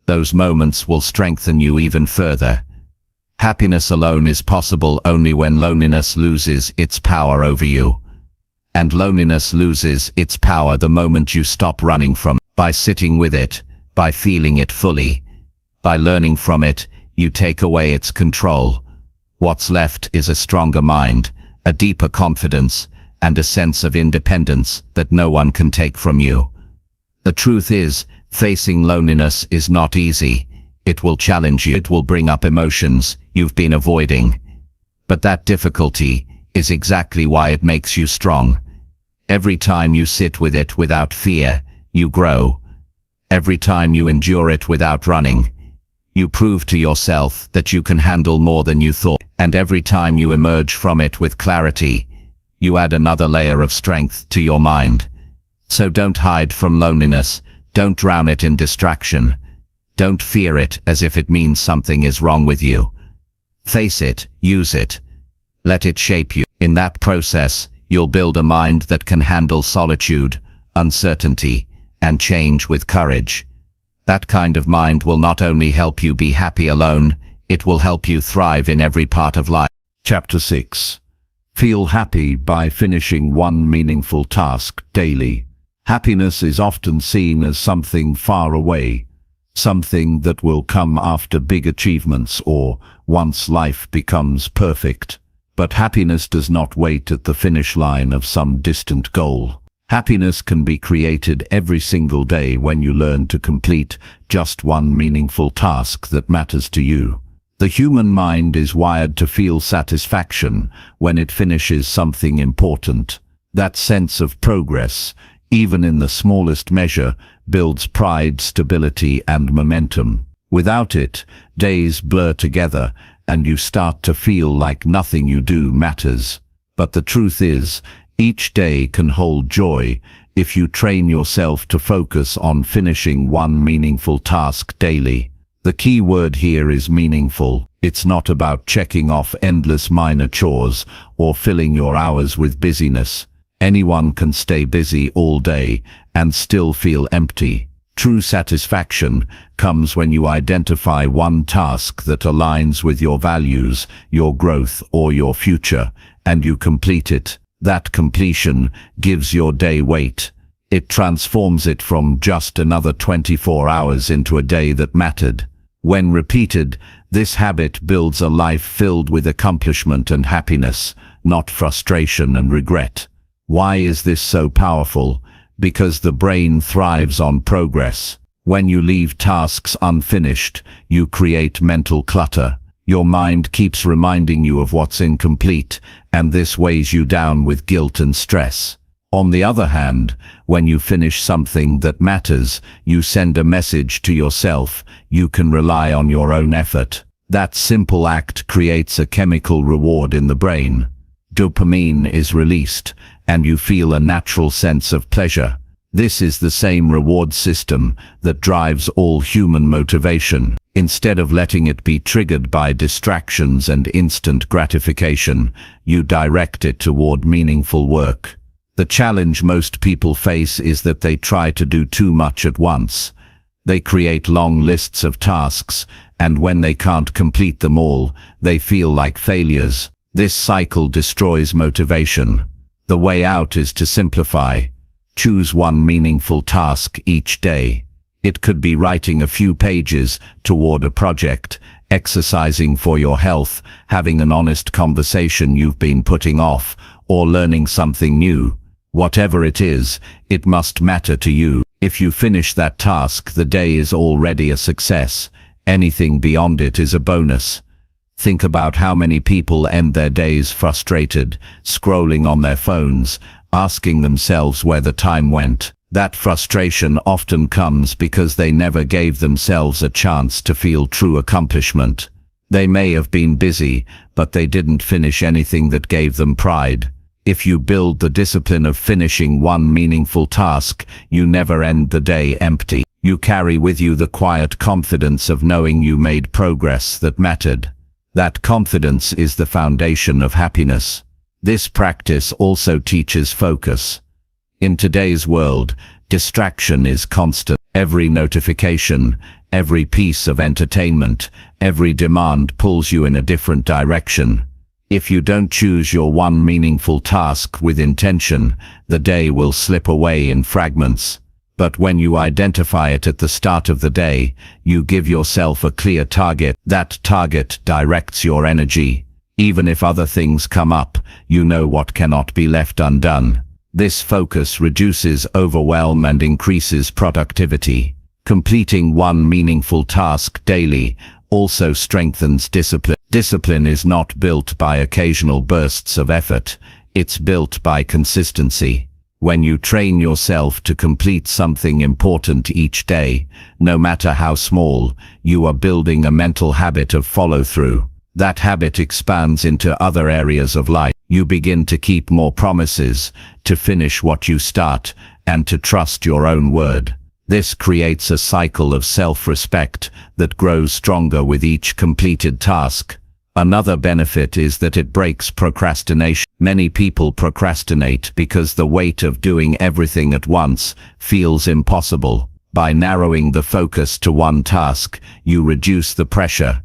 those moments will strengthen you even further. Happiness alone is possible only when loneliness loses its power over you. And loneliness loses its power the moment you stop running from it. By sitting with it, by feeling it fully, by learning from it, you take away its control. What's left is a stronger mind, a deeper confidence, and a sense of independence that no one can take from you. The truth is, facing loneliness is not easy. It will challenge you. It will bring up emotions you've been avoiding. But that difficulty is exactly why it makes you strong. Every time you sit with it without fear, you grow. Every time you endure it without running, you prove to yourself that you can handle more than you thought. And every time you emerge from it with clarity, you add another layer of strength to your mind. So don't hide from loneliness. Don't drown it in distraction. Don't fear it as if it means something is wrong with you. Face it, use it. Let it shape you. In that process, you'll build a mind that can handle solitude, uncertainty, and change with courage. That kind of mind will not only help you be happy alone, it will help you thrive in every part of life. Chapter 6. Feel happy by finishing one meaningful task daily. Happiness is often seen as something far away, something that will come after big achievements or once life becomes perfect. But happiness does not wait at the finish line of some distant goal. Happiness can be created every single day when you learn to complete just one meaningful task that matters to you. The human mind is wired to feel satisfaction when it finishes something important. That sense of progress, even in the smallest measure, builds pride, stability, and momentum. Without it, days blur together and you start to feel like nothing you do matters. But the truth is, each day can hold joy if you train yourself to focus on finishing one meaningful task daily. The key word here is meaningful. It's not about checking off endless minor chores or filling your hours with busyness. Anyone can stay busy all day and still feel empty. True satisfaction comes when you identify one task that aligns with your values, your growth, or your future, and you complete it. That completion gives your day weight. It transforms it from just another 24 hours into a day that mattered. When repeated, this habit builds a life filled with accomplishment and happiness, not frustration and regret. Why is this so powerful? Because the brain thrives on progress. When you leave tasks unfinished, you create mental clutter. Your mind keeps reminding you of what's incomplete, and this weighs you down with guilt and stress. On the other hand, when you finish something that matters, you send a message to yourself: you can rely on your own effort. That simple act creates a chemical reward in the brain. Dopamine is released, and you feel a natural sense of pleasure. This is the same reward system that drives all human motivation. Instead of letting it be triggered by distractions and instant gratification, you direct it toward meaningful work. The challenge most people face is that they try to do too much at once. They create long lists of tasks, and when they can't complete them all, they feel like failures. This cycle destroys motivation. The way out is to simplify. Choose one meaningful task each day. It could be writing a few pages toward a project, exercising for your health, having an honest conversation you've been putting off, or learning something new. Whatever it is, it must matter to you. If you finish that task, the day is already a success. Anything beyond it is a bonus. Think about how many people end their days frustrated, scrolling on their phones, asking themselves where the time went. That frustration often comes because they never gave themselves a chance to feel true accomplishment. They may have been busy, but they didn't finish anything that gave them pride. If you build the discipline of finishing one meaningful task, you never end the day empty. You carry with you the quiet confidence of knowing you made progress that mattered. That confidence is the foundation of happiness. This practice also teaches focus. In today's world, distraction is constant. Every notification, every piece of entertainment, every demand pulls you in a different direction. If you don't choose your one meaningful task with intention, the day will slip away in fragments. But when you identify it at the start of the day, you give yourself a clear target. That target directs your energy. Even if other things come up, you know what cannot be left undone. This focus reduces overwhelm and increases productivity. Completing one meaningful task daily also strengthens discipline. Discipline is not built by occasional bursts of effort. It's built by consistency. When you train yourself to complete something important each day, no matter how small, you are building a mental habit of follow-through. That habit expands into other areas of life. You begin to keep more promises, to finish what you start, and to trust your own word. This creates a cycle of self-respect that grows stronger with each completed task. Another benefit is that it breaks procrastination. Many people procrastinate because the weight of doing everything at once feels impossible. By narrowing the focus to one task, you reduce the pressure.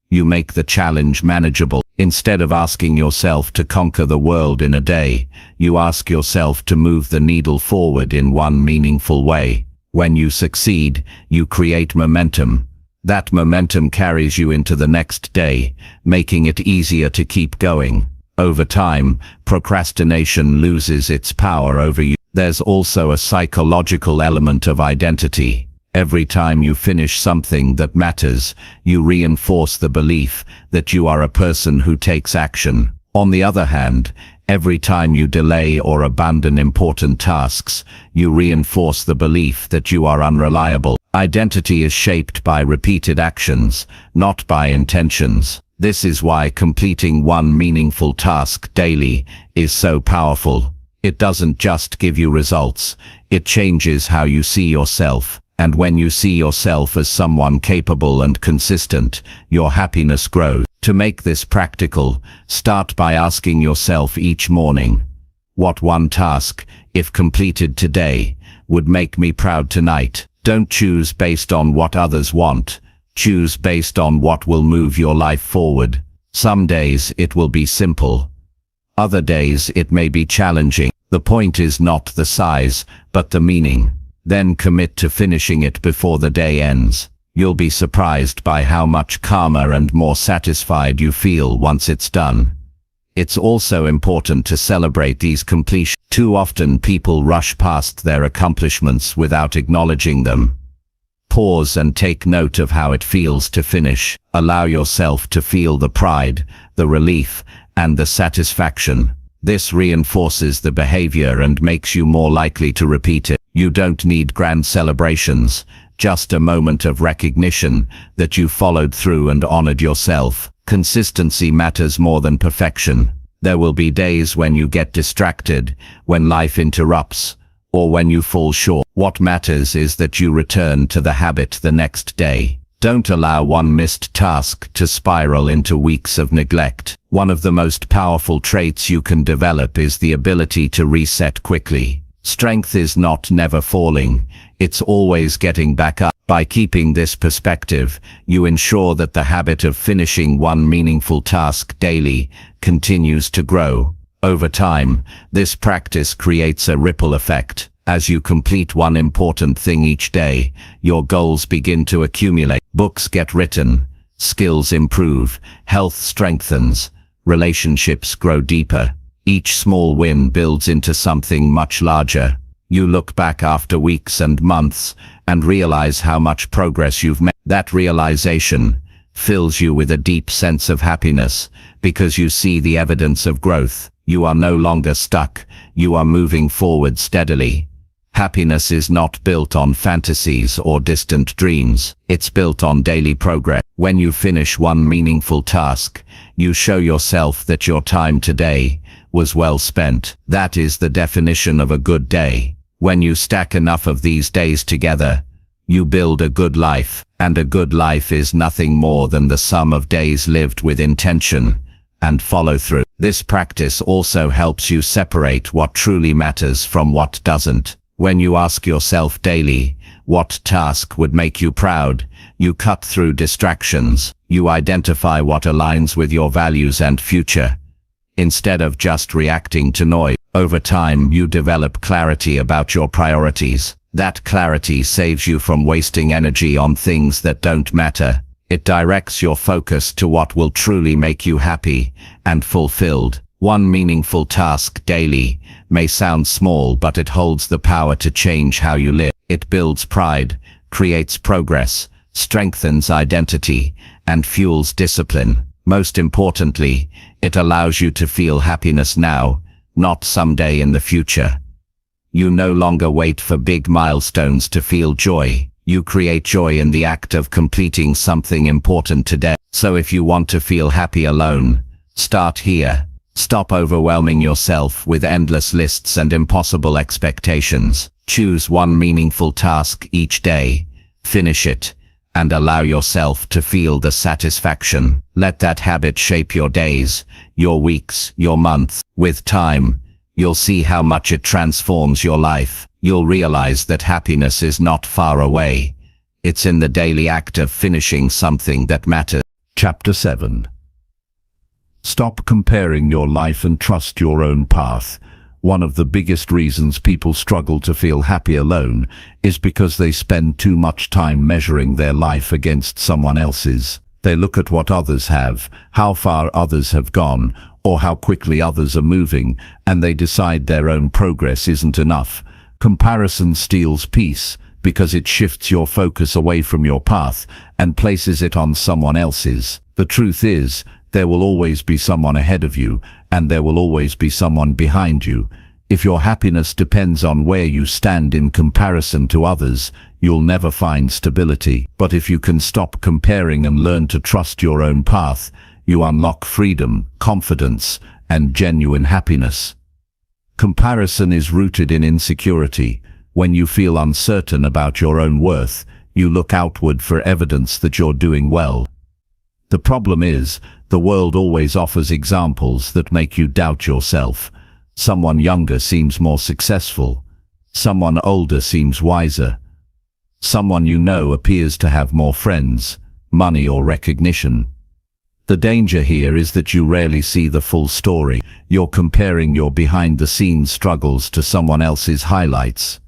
You make the challenge manageable. Instead of asking yourself to conquer the world in a day, you ask yourself to move the needle forward in one meaningful way. When you succeed, you create momentum. That momentum carries you into the next day, making it easier to keep going. Over time, procrastination loses its power over you. There's also a psychological element of identity. Every time you finish something that matters, you reinforce the belief that you are a person who takes action. On the other hand, every time you delay or abandon important tasks, you reinforce the belief that you are unreliable. Identity is shaped by repeated actions, not by intentions. This is why completing one meaningful task daily is so powerful. It doesn't just give you results, it changes how you see yourself. And when you see yourself as someone capable and consistent, your happiness grows. To make this practical, start by asking yourself each morning, what one task, if completed today, would make me proud tonight? Don't choose based on what others want. Choose based on what will move your life forward. Some days it will be simple. Other days it may be challenging. The point is not the size, but the meaning. Then commit to finishing it before the day ends. You'll be surprised by how much calmer and more satisfied you feel once it's done. It's also important to celebrate these completions. Too often people rush past their accomplishments without acknowledging them. Pause and take note of how it feels to finish. Allow yourself to feel the pride, the relief, and the satisfaction. This reinforces the behavior and makes you more likely to repeat it. You don't need grand celebrations, just a moment of recognition that you followed through and honored yourself. Consistency matters more than perfection. There will be days when you get distracted, when life interrupts, or when you fall short. What matters is that you return to the habit the next day. Don't allow one missed task to spiral into weeks of neglect. One of the most powerful traits you can develop is the ability to reset quickly. Strength is not never falling, it's always getting back up. By keeping this perspective, you ensure that the habit of finishing one meaningful task daily continues to grow. Over time, this practice creates a ripple effect. As you complete one important thing each day, your goals begin to accumulate. Books get written, skills improve, health strengthens, relationships grow deeper. Each small win builds into something much larger. You look back after weeks and months and realize how much progress you've made. That realization fills you with a deep sense of happiness because you see the evidence of growth. You are no longer stuck. You are moving forward steadily. Happiness is not built on fantasies or distant dreams. It's built on daily progress. When you finish one meaningful task, you show yourself that your time today was well spent. That is the definition of a good day. When you stack enough of these days together, you build a good life, and a good life is nothing more than the sum of days lived with intention and follow through. This practice also helps you separate what truly matters from what doesn't. When you ask yourself daily, what task would make you proud, you cut through distractions. You identify what aligns with your values and future, instead of just reacting to noise. Over time, you develop clarity about your priorities. That clarity saves you from wasting energy on things that don't matter. It directs your focus to what will truly make you happy and fulfilled. One meaningful task daily may sound small, but it holds the power to change how you live. It builds pride, creates progress, strengthens identity, and fuels discipline. Most importantly, it allows you to feel happiness now, not someday in the future. You no longer wait for big milestones to feel joy. You create joy in the act of completing something important today. So if you want to feel happy alone, start here. Stop overwhelming yourself with endless lists and impossible expectations. Choose one meaningful task each day, finish it, and allow yourself to feel the satisfaction. Let that habit shape your days, your weeks, your months. With time, you'll see how much it transforms your life. You'll realize that happiness is not far away. It's in the daily act of finishing something that matters. Chapter 7. Stop comparing your life and trust your own path. One of the biggest reasons people struggle to feel happy alone is because they spend too much time measuring their life against someone else's. They look at what others have, how far others have gone, or how quickly others are moving, and they decide their own progress isn't enough. Comparison steals peace because it shifts your focus away from your path and places it on someone else's. The truth is, there will always be someone ahead of you, and there will always be someone behind you. If your happiness depends on where you stand in comparison to others, you'll never find stability. But if you can stop comparing and learn to trust your own path, you unlock freedom, confidence, and genuine happiness. Comparison is rooted in insecurity. When you feel uncertain about your own worth, you look outward for evidence that you're doing well. The problem is, the world always offers examples that make you doubt yourself. Someone younger seems more successful. Someone older seems wiser. Someone you know appears to have more friends, money, or recognition. The danger here is that you rarely see the full story. You're comparing your behind-the-scenes struggles to someone else's highlights.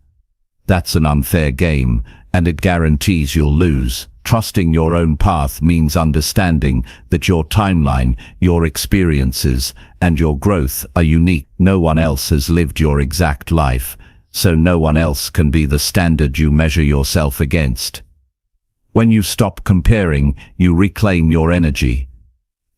That's an unfair game, and it guarantees you'll lose. Trusting your own path means understanding that your timeline, your experiences, and your growth are unique. No one else has lived your exact life, so no one else can be the standard you measure yourself against. When you stop comparing, you reclaim your energy.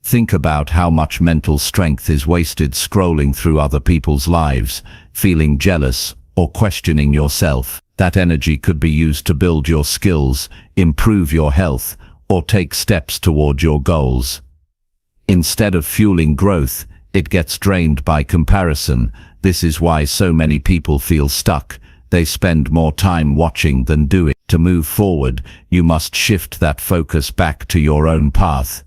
Think about how much mental strength is wasted scrolling through other people's lives, feeling jealous, or questioning yourself. That energy could be used to build your skills, improve your health, or take steps toward your goals. Instead of fueling growth, it gets drained by comparison. This is why so many people feel stuck. They spend more time watching than doing. To move forward, you must shift that focus back to your own path.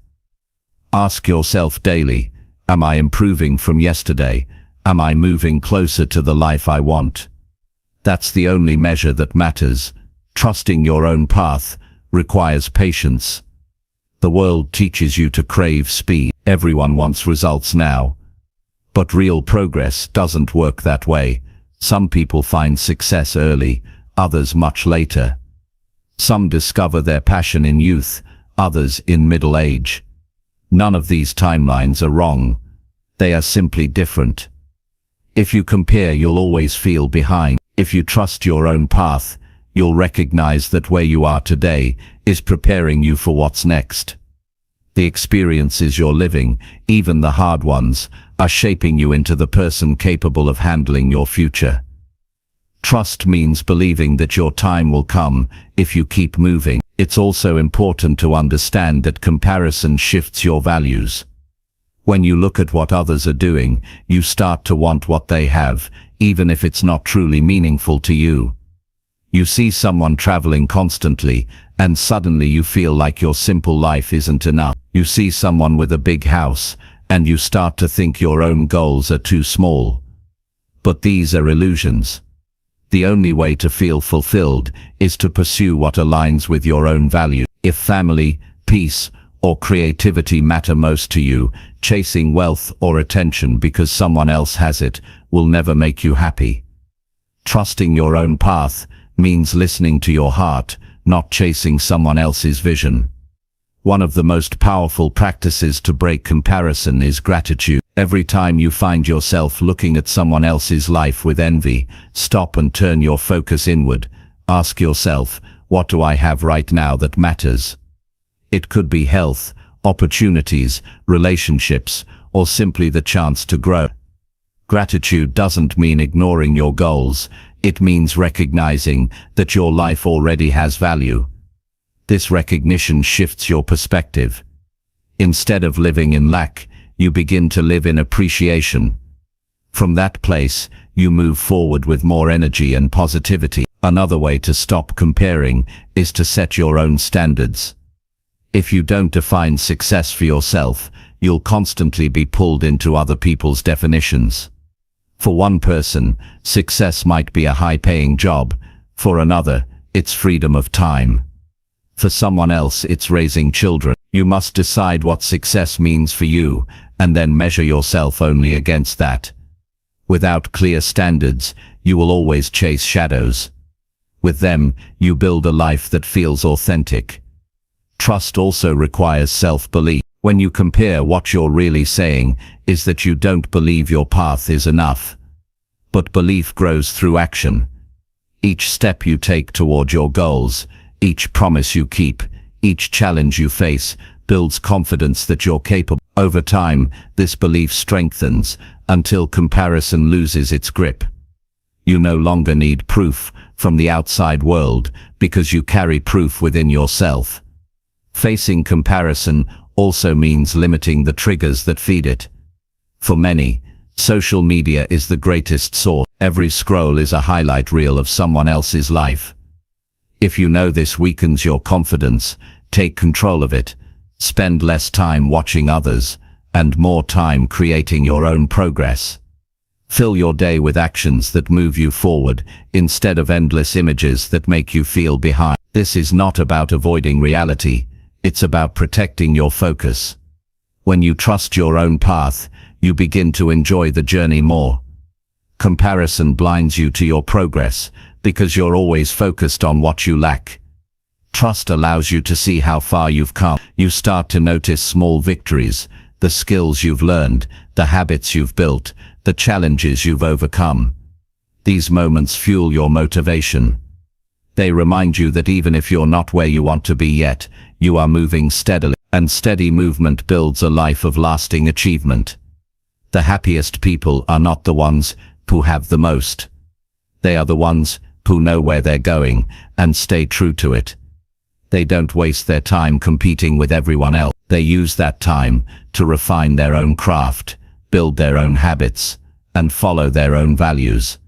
Ask yourself daily, am I improving from yesterday? Am I moving closer to the life I want? That's the only measure that matters. Trusting your own path requires patience. The world teaches you to crave speed. Everyone wants results now. But real progress doesn't work that way. Some people find success early, others much later. Some discover their passion in youth, others in middle age. None of these timelines are wrong. They are simply different. If you compare, you'll always feel behind. If you trust your own path, you'll recognize that where you are today is preparing you for what's next. The experiences you're living, even the hard ones, are shaping you into the person capable of handling your future. Trust means believing that your time will come if you keep moving. It's also important to understand that comparison shifts your values. When you look at what others are doing, you start to want what they have, even if it's not truly meaningful to you. You see someone traveling constantly, and suddenly you feel like your simple life isn't enough. You see someone with a big house, and you start to think your own goals are too small. But these are illusions. The only way to feel fulfilled is to pursue what aligns with your own values. If family, peace, or creativity matter most to you, chasing wealth or attention because someone else has it will never make you happy. Trusting your own path means listening to your heart, not chasing someone else's vision. One of the most powerful practices to break comparison is gratitude. Every time you find yourself looking at someone else's life with envy, stop and turn your focus inward. Ask yourself, what do I have right now that matters? It could be health, opportunities, relationships, or simply the chance to grow. Gratitude doesn't mean ignoring your goals. It means recognizing that your life already has value. This recognition shifts your perspective. Instead of living in lack, you begin to live in appreciation. From that place, you move forward with more energy and positivity. Another way to stop comparing is to set your own standards. If you don't define success for yourself, you'll constantly be pulled into other people's definitions. For one person, success might be a high-paying job. For another, it's freedom of time. For someone else, it's raising children. You must decide what success means for you, and then measure yourself only against that. Without clear standards, you will always chase shadows. With them, you build a life that feels authentic. Trust also requires self-belief. When you compare, what you're really saying is that you don't believe your path is enough. But belief grows through action. Each step you take toward your goals, each promise you keep, each challenge you face, builds confidence that you're capable. Over time, this belief strengthens until comparison loses its grip. You no longer need proof from the outside world because you carry proof within yourself. Facing comparison also means limiting the triggers that feed it. For many, social media is the greatest source. Every scroll is a highlight reel of someone else's life. If you know this weakens your confidence, take control of it. Spend less time watching others, and more time creating your own progress. Fill your day with actions that move you forward, instead of endless images that make you feel behind. This is not about avoiding reality. It's about protecting your focus. When you trust your own path, you begin to enjoy the journey more. Comparison blinds you to your progress because you're always focused on what you lack. Trust allows you to see how far you've come. You start to notice small victories, the skills you've learned, the habits you've built, the challenges you've overcome. These moments fuel your motivation. They remind you that even if you're not where you want to be yet, you are moving steadily, and steady movement builds a life of lasting achievement. The happiest people are not the ones who have the most. They are the ones who know where they're going and stay true to it. They don't waste their time competing with everyone else. They use that time to refine their own craft, build their own habits, and follow their own values.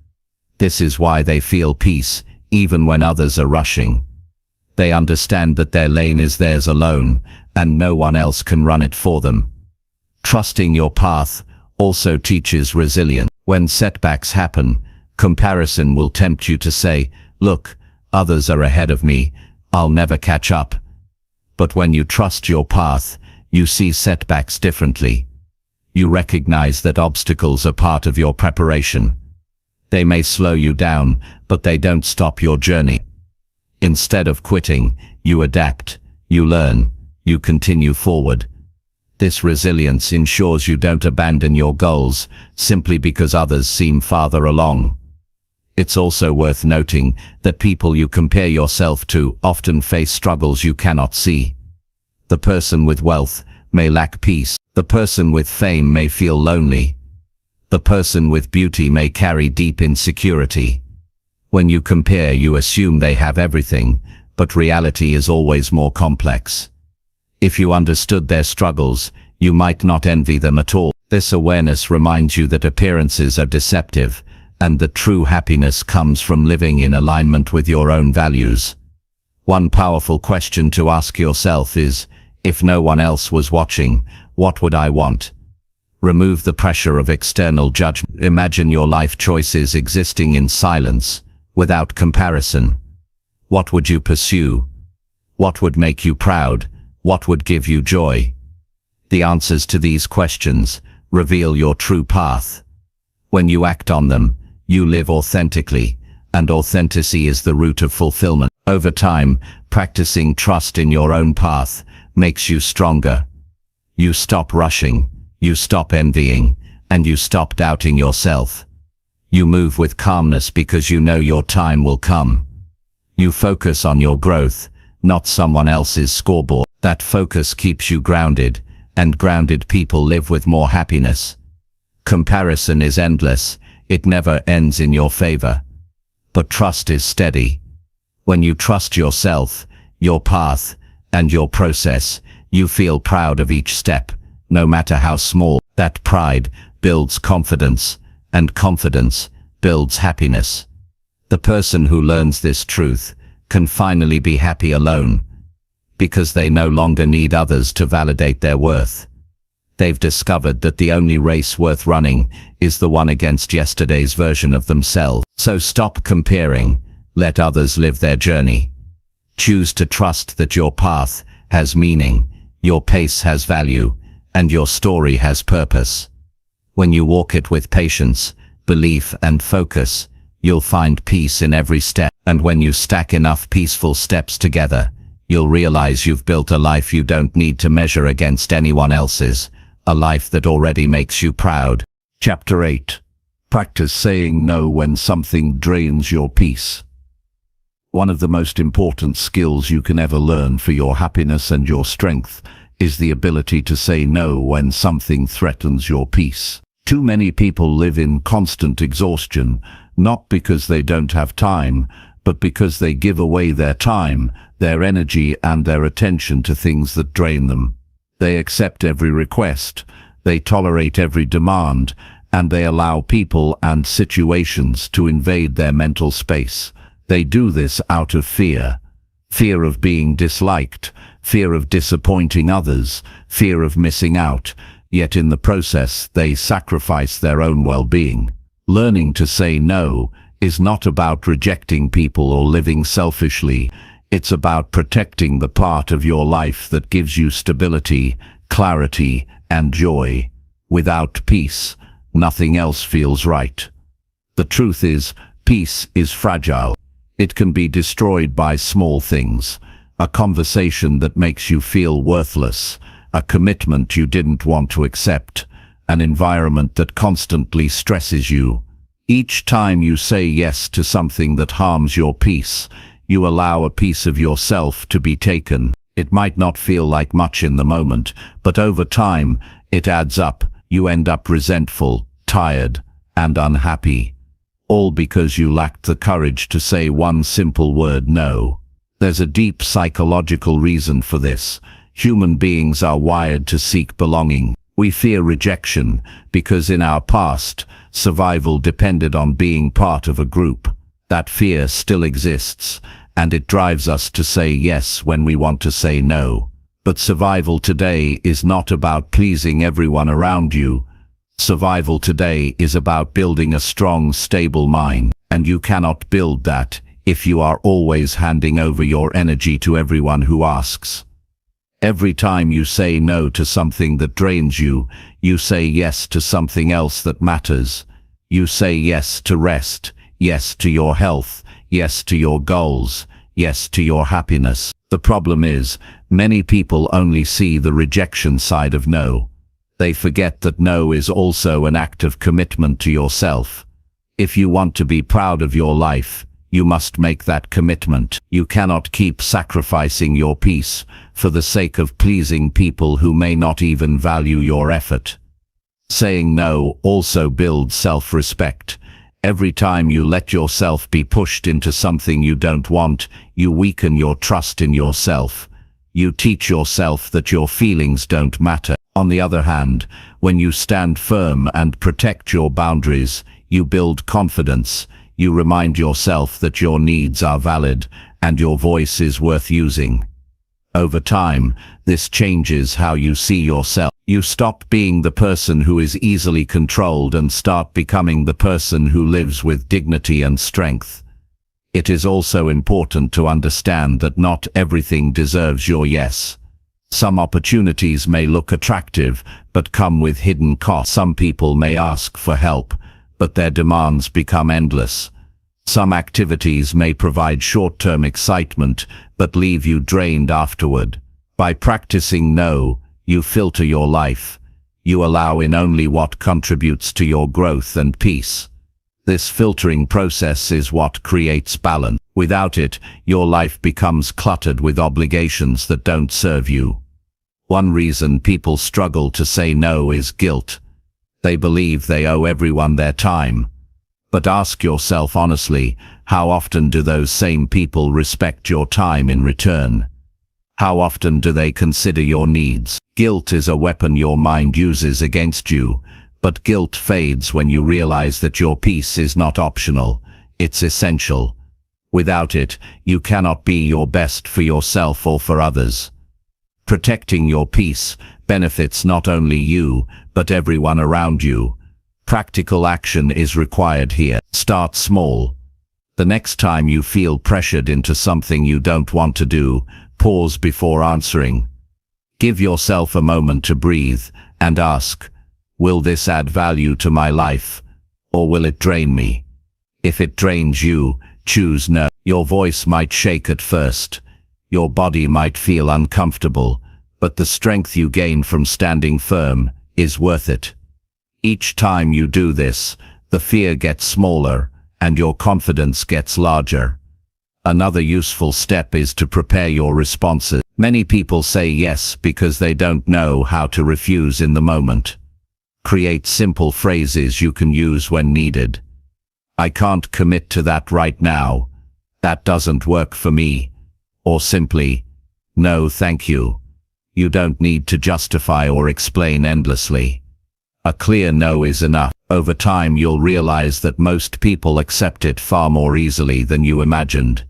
This is why they feel peace, even when others are rushing. They understand that their lane is theirs alone, and no one else can run it for them. Trusting your path also teaches resilience. When setbacks happen, comparison will tempt you to say, "Look, others are ahead of me, I'll never catch up." But when you trust your path, you see setbacks differently. You recognize that obstacles are part of your preparation. They may slow you down, but they don't stop your journey. Instead of quitting, you adapt, you learn, you continue forward. This resilience ensures you don't abandon your goals simply because others seem farther along. It's also worth noting that people you compare yourself to often face struggles you cannot see. The person with wealth may lack peace. The person with fame may feel lonely. The person with beauty may carry deep insecurity. When you compare, you assume they have everything, but reality is always more complex. If you understood their struggles, you might not envy them at all. This awareness reminds you that appearances are deceptive, and that true happiness comes from living in alignment with your own values. One powerful question to ask yourself is, if no one else was watching, what would I want? Remove the pressure of external judgment. Imagine your life choices existing in silence, without comparison. What would you pursue? What would make you proud? What would give you joy? The answers to these questions reveal your true path. When you act on them, you live authentically, and authenticity is the root of fulfillment. Over time, practicing trust in your own path makes you stronger. You stop rushing, you stop envying, and you stop doubting yourself. You move with calmness because you know your time will come. You focus on your growth, not someone else's scoreboard. That focus keeps you grounded, and grounded people live with more happiness. Comparison is endless, it never ends in your favor. But trust is steady. When you trust yourself, your path, and your process, you feel proud of each step, no matter how small. That pride builds confidence, and confidence builds happiness. The person who learns this truth can finally be happy alone, because they no longer need others to validate their worth. They've discovered that the only race worth running is the one against yesterday's version of themselves. So stop comparing, let others live their journey. Choose to trust that your path has meaning, your pace has value, and your story has purpose. When you walk it with patience, belief, and focus, you'll find peace in every step. And when you stack enough peaceful steps together, you'll realize you've built a life you don't need to measure against anyone else's, a life that already makes you proud. Chapter 8. Practice saying no when something drains your peace. One of the most important skills you can ever learn for your happiness and your strength is the ability to say no when something threatens your peace. Too many people live in constant exhaustion, not because they don't have time, but because they give away their time, their energy, and their attention to things that drain them. They accept every request, they tolerate every demand, and they allow people and situations to invade their mental space. They do this out of fear. Fear of being disliked, fear of disappointing others, fear of missing out, yet in the process they sacrifice their own well-being. Learning to say no is not about rejecting people or living selfishly. It's about protecting the part of your life that gives you stability, clarity, and joy. Without peace, nothing else feels right. The truth is, peace is fragile. It can be destroyed by small things. A conversation that makes you feel worthless, a commitment you didn't want to accept, an environment that constantly stresses you. Each time you say yes to something that harms your peace, you allow a piece of yourself to be taken. It might not feel like much in the moment, but over time, it adds up. You end up resentful, tired, and unhappy. All because you lacked the courage to say one simple word, no. There's a deep psychological reason for this. Human beings are wired to seek belonging. We fear rejection because in our past, survival depended on being part of a group. That fear still exists, and it drives us to say yes when we want to say no. But survival today is not about pleasing everyone around you. Survival today is about building a strong, stable mind, and you cannot build that if you are always handing over your energy to everyone who asks. Every time you say no to something that drains you, you say yes to something else that matters. You say yes to rest, yes to your health, yes to your goals, yes to your happiness. The problem is, many people only see the rejection side of no. They forget that no is also an act of commitment to yourself. If you want to be proud of your life, you must make that commitment. You cannot keep sacrificing your peace for the sake of pleasing people who may not even value your effort. Saying no also builds self-respect. Every time you let yourself be pushed into something you don't want, you weaken your trust in yourself. You teach yourself that your feelings don't matter. On the other hand, when you stand firm and protect your boundaries, you build confidence. You remind yourself that your needs are valid and your voice is worth using. Over time, this changes how you see yourself. You stop being the person who is easily controlled and start becoming the person who lives with dignity and strength. It is also important to understand that not everything deserves your yes. Some opportunities may look attractive, but come with hidden costs. Some people may ask for help, but their demands become endless. Some activities may provide short-term excitement, but leave you drained afterward. By practicing no, you filter your life. You allow in only what contributes to your growth and peace. This filtering process is what creates balance. Without it, your life becomes cluttered with obligations that don't serve you. One reason people struggle to say no is guilt. They believe they owe everyone their time. But ask yourself honestly, how often do those same people respect your time in return? How often do they consider your needs? Guilt is a weapon your mind uses against you, but guilt fades when you realize that your peace is not optional, it's essential. Without it, you cannot be your best for yourself or for others. Protecting your peace benefits not only you, but everyone around you. Practical action is required here. Start small. The next time you feel pressured into something you don't want to do, pause before answering. Give yourself a moment to breathe and ask, will this add value to my life, or will it drain me? If it drains you, choose no. Your voice might shake at first. Your body might feel uncomfortable, but the strength you gain from standing firm is worth it. Each time you do this, the fear gets smaller and your confidence gets larger. Another useful step is to prepare your responses. Many people say yes because they don't know how to refuse in the moment. Create simple phrases you can use when needed. I can't commit to that right now. That doesn't work for me. Or simply, no thank you. You don't need to justify or explain endlessly. A clear no is enough. Over time you'll realize that most people accept it far more easily than you imagined.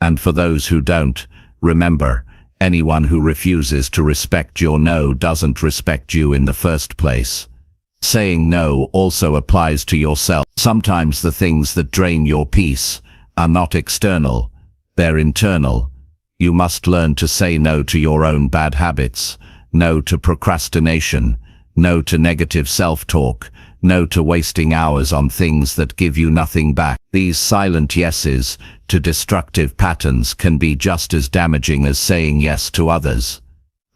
And for those who don't, remember, anyone who refuses to respect your no doesn't respect you in the first place. Saying no also applies to yourself. Sometimes the things that drain your peace are not external, they're internal. You must learn to say no to your own bad habits, no to procrastination, no to negative self-talk, no to wasting hours on things that give you nothing back. These silent yeses to destructive patterns can be just as damaging as saying yes to others.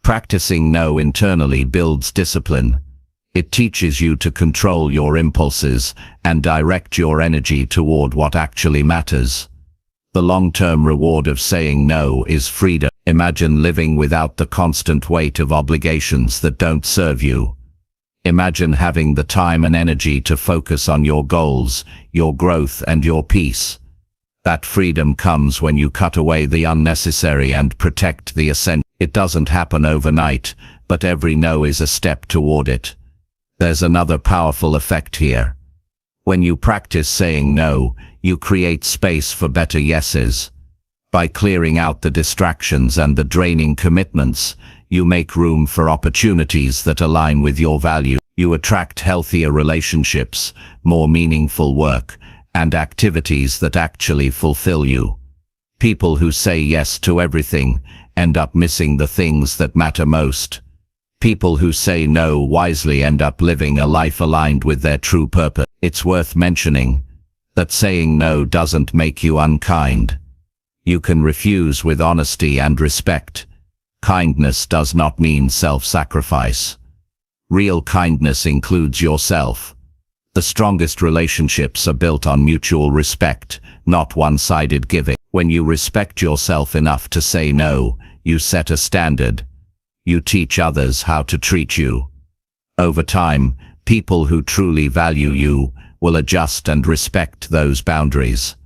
Practicing no internally builds discipline. It teaches you to control your impulses and direct your energy toward what actually matters. The long-term reward of saying no is freedom. Imagine living without the constant weight of obligations that don't serve you. Imagine having the time and energy to focus on your goals, your growth, and your peace. That freedom comes when you cut away the unnecessary and protect the essential. It doesn't happen overnight, but every no is a step toward it. There's another powerful effect here. When you practice saying no, you create space for better yeses. By clearing out the distractions and the draining commitments, you make room for opportunities that align with your value. You attract healthier relationships, more meaningful work, and activities that actually fulfill you. People who say yes to everything end up missing the things that matter most. People who say no wisely end up living a life aligned with their true purpose. It's worth mentioning that saying no doesn't make you unkind. You can refuse with honesty and respect. Kindness does not mean self-sacrifice. Real kindness includes yourself. The strongest relationships are built on mutual respect, not one-sided giving. When you respect yourself enough to say no, you set a standard. You teach others how to treat you. Over time, people who truly value you will adjust and respect those boundaries.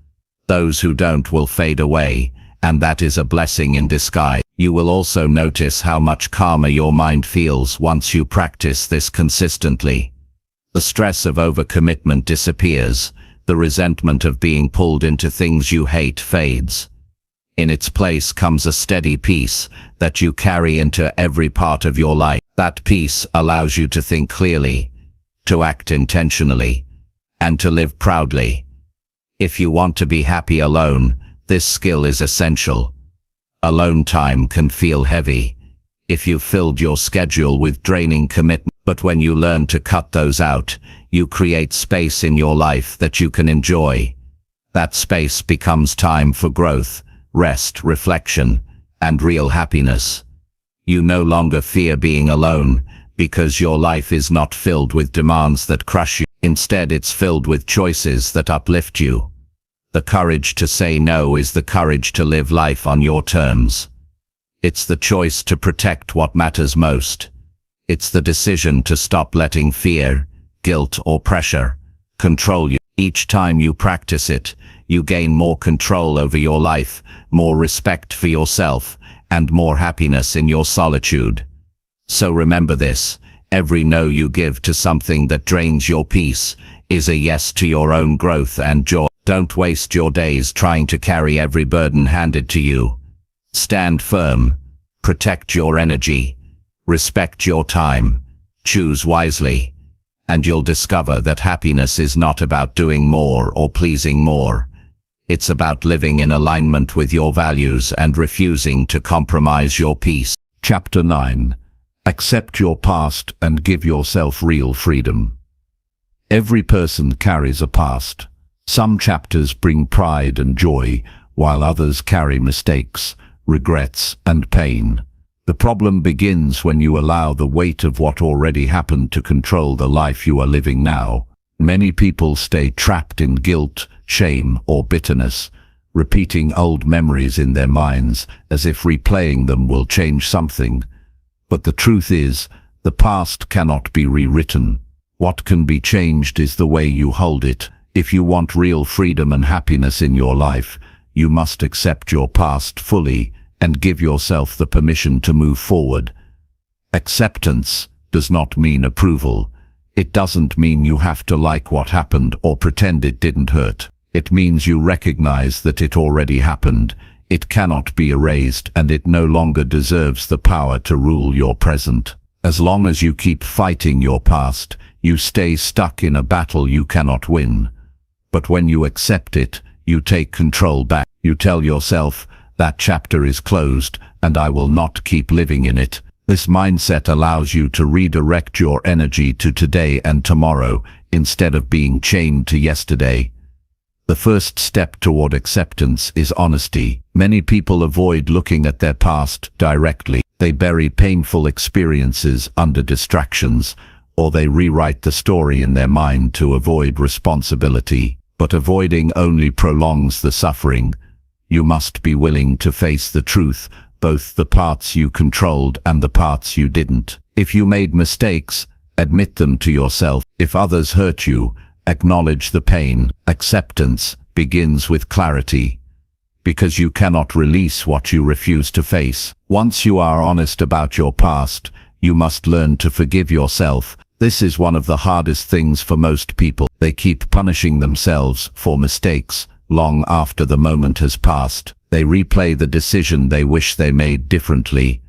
Those who don't will fade away, and that is a blessing in disguise. You will also notice how much calmer your mind feels once you practice this consistently. The stress of overcommitment disappears. The resentment of being pulled into things you hate fades. In its place comes a steady peace that you carry into every part of your life. That peace allows you to think clearly, to act intentionally, and to live proudly. If you want to be happy alone, this skill is essential. Alone time can feel heavy if you've filled your schedule with draining commitment. But when you learn to cut those out, you create space in your life that you can enjoy. That space becomes time for growth, rest, reflection, and real happiness. You no longer fear being alone, because your life is not filled with demands that crush you. Instead, it's filled with choices that uplift you. The courage to say no is the courage to live life on your terms. It's the choice to protect what matters most. It's the decision to stop letting fear, guilt, or pressure control you. Each time you practice it, you gain more control over your life, more respect for yourself, and more happiness in your solitude. So remember this: every no you give to something that drains your peace is a yes to your own growth and joy. Don't waste your days trying to carry every burden handed to you. Stand firm, protect your energy, respect your time, choose wisely, and you'll discover that happiness is not about doing more or pleasing more. It's about living in alignment with your values and refusing to compromise your peace. Chapter 9. Accept your past and give yourself real freedom. Every person carries a past. Some chapters bring pride and joy, while others carry mistakes, regrets, and pain. The problem begins when you allow the weight of what already happened to control the life you are living now. Many people stay trapped in guilt, shame, or bitterness, repeating old memories in their minds as if replaying them will change something. But the truth is, the past cannot be rewritten. What can be changed is the way you hold it. If you want real freedom and happiness in your life, you must accept your past fully and give yourself the permission to move forward. Acceptance does not mean approval. It doesn't mean you have to like what happened or pretend it didn't hurt. It means you recognize that it already happened. It cannot be erased, and it no longer deserves the power to rule your present. As long as you keep fighting your past, you stay stuck in a battle you cannot win. But when you accept it, you take control back. You tell yourself, that chapter is closed, and I will not keep living in it. This mindset allows you to redirect your energy to today and tomorrow, instead of being chained to yesterday. The first step toward acceptance is honesty. Many people avoid looking at their past directly. They bury painful experiences under distractions, or they rewrite the story in their mind to avoid responsibility. But avoiding only prolongs the suffering. You must be willing to face the truth, both the parts you controlled and the parts you didn't. If you made mistakes, admit them to yourself. If others hurt you, acknowledge the pain. Acceptance begins with clarity, because you cannot release what you refuse to face. Once you are honest about your past, you must learn to forgive yourself. This is one of the hardest things for most people. They keep punishing themselves for mistakes long after the moment has passed. They replay the decision they wish they made differently,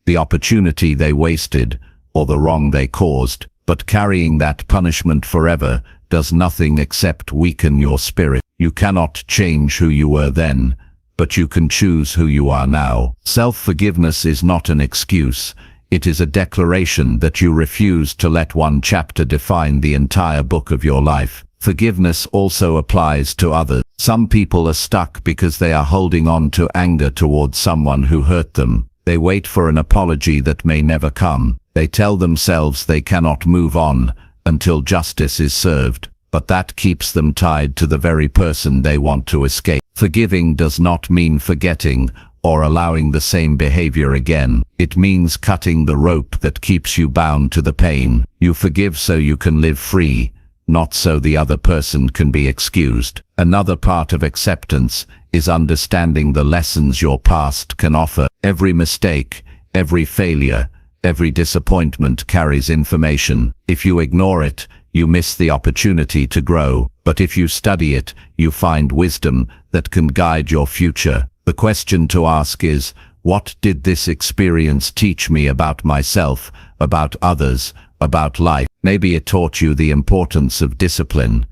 the opportunity they wasted, or the wrong they caused. But carrying that punishment forever does nothing except weaken your spirit. You cannot change who you were then, but you can choose who you are now. Self-forgiveness is not an excuse. It is a declaration that you refuse to let one chapter define the entire book of your life. Forgiveness also applies to others. Some people are stuck because they are holding on to anger towards someone who hurt them. They wait for an apology that may never come. They tell themselves they cannot move on until justice is served, but that keeps them tied to the very person they want to escape. Forgiving does not mean forgetting or allowing the same behavior again. It means cutting the rope that keeps you bound to the pain. You forgive so you can live free, not so the other person can be excused. Another part of acceptance is understanding the lessons your past can offer. Every mistake, every failure, every disappointment carries information. If you ignore it, you miss the opportunity to grow. But if you study it, you find wisdom that can guide your future. The question to ask is, what did this experience teach me about myself, about others, about life? Maybe it taught you the importance of discipline,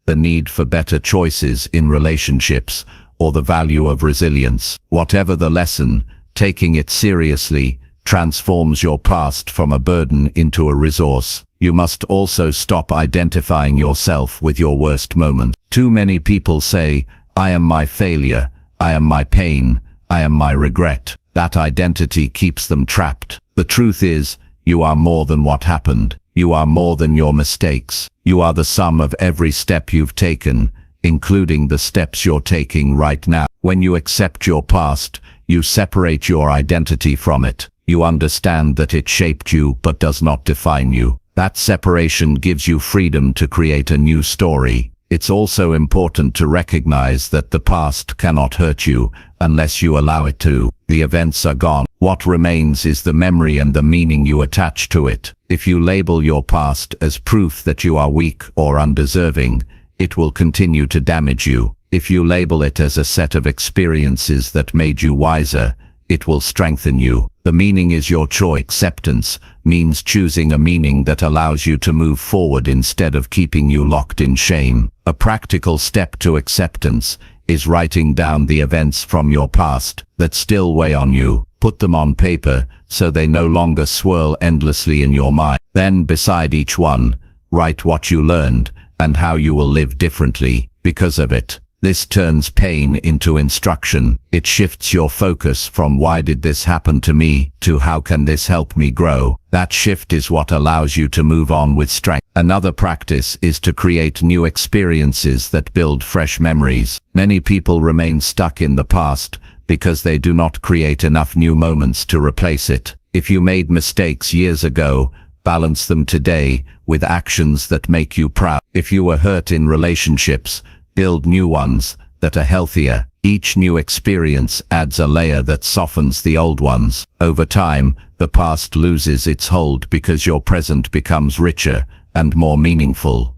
the need for better choices in relationships, or the value of resilience. Whatever the lesson, taking it seriously transforms your past from a burden into a resource. You must also stop identifying yourself with your worst moment. Too many people say, I am my failure, I am my pain, I am my regret. That identity keeps them trapped. The truth is, you are more than what happened. You are more than your mistakes. You are the sum of every step you've taken, including the steps you're taking right now. When you accept your past, you separate your identity from it. You understand that it shaped you but does not define you. That separation gives you freedom to create a new story. It's also important to recognize that the past cannot hurt you unless you allow it to. The events are gone. What remains is the memory and the meaning you attach to it. If you label your past as proof that you are weak or undeserving, it will continue to damage you. If you label it as a set of experiences that made you wiser, it will strengthen you. The meaning is your choice. Acceptance means choosing a meaning that allows you to move forward instead of keeping you locked in shame. A practical step to acceptance is writing down the events from your past that still weigh on you. Put them on paper so they no longer swirl endlessly in your mind. Then, beside each one, write what you learned and how you will live differently because of it. This turns pain into instruction. It shifts your focus from why did this happen to me to how can this help me grow. That shift is what allows you to move on with strength. Another practice is to create new experiences that build fresh memories. Many people remain stuck in the past because they do not create enough new moments to replace it. If you made mistakes years ago, balance them today with actions that make you proud. If you were hurt in relationships, build new ones that are healthier. Each new experience adds a layer that softens the old ones. Over time, the past loses its hold because your present becomes richer and more meaningful.